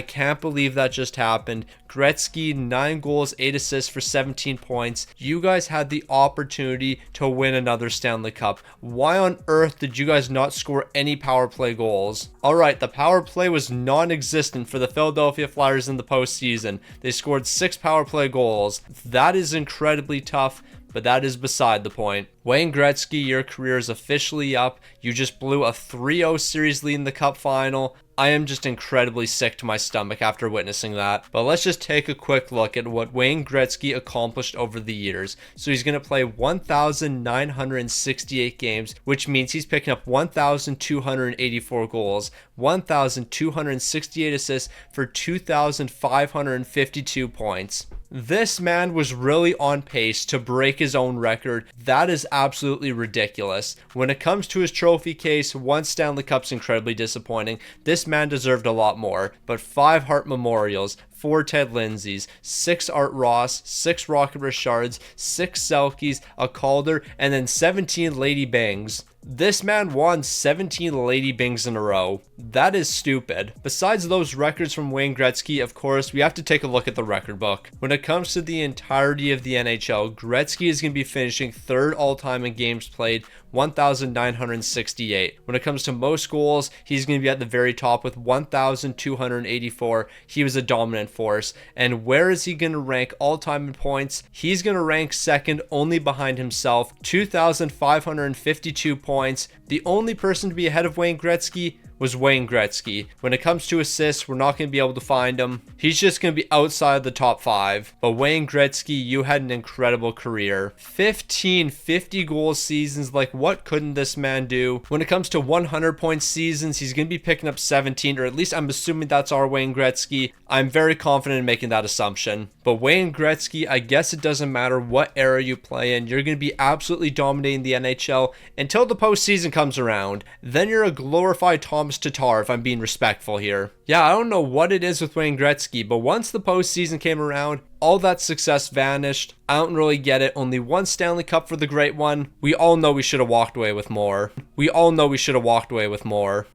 can't believe that just happened. Gretzky, 9 goals, 8 assists for 17 points. You guys had the opportunity to win another Stanley Cup. Why on earth did you guys not score any power play goals? Alright, the power play was non-existent for the Philadelphia Flyers in the postseason. They scored 6 power play goals. That is incredibly tough, but that is beside the point. Wayne Gretzky, your career is officially up. You just blew a 3-0 series lead in the Cup final. I am just incredibly sick to my stomach after witnessing that. But let's just take a quick look at what Wayne Gretzky accomplished over the years. So he's going to play 1,968 games, which means he's picking up 1,284 goals, 1,268 assists for 2,552 points. This man was really on pace to break his own record. That is absolutely ridiculous. When it comes to his trophy case, 1 Stanley Cup's incredibly disappointing. This man deserved a lot more, but 5 Hart Memorials, 4 Ted Lindsays, 6 Art Ross, 6 Rocket Richards, 6 Selkies, a Calder, and then 17 Lady Bangs. This man won 17 Lady Bings in a row. That is stupid. Besides those records from Wayne Gretzky, of course, we have to take a look at the record book. When it comes to the entirety of the NHL, Gretzky is going to be finishing 3rd all-time in games played, 1,968. When it comes to most goals, he's going to be at the very top with 1,284. He was a dominant force. And where is he going to rank all-time in points? He's going to rank 2nd only behind himself, 2,552 points. The only person to be ahead of Wayne Gretzky, was Wayne Gretzky. When it comes to assists, we're not going to be able to find him. He's just going to be outside the top 5. But Wayne Gretzky, you had an incredible career. 15 50-goal seasons. Like, what couldn't this man do? When it comes to 100-point seasons, he's going to be picking up 17, or at least I'm assuming that's our Wayne Gretzky. I'm very confident in making that assumption. But Wayne Gretzky, I guess it doesn't matter what era you play in. You're going to be absolutely dominating the NHL until the postseason comes around. Then you're a glorified Thomas Tatar, if I'm being respectful here. Yeah, I don't know what it is with Wayne Gretzky, but once the postseason came around, all that success vanished. I don't really get it. Only one Stanley Cup for the Great One. We all know we should have walked away with more. We all know we should have walked away with more.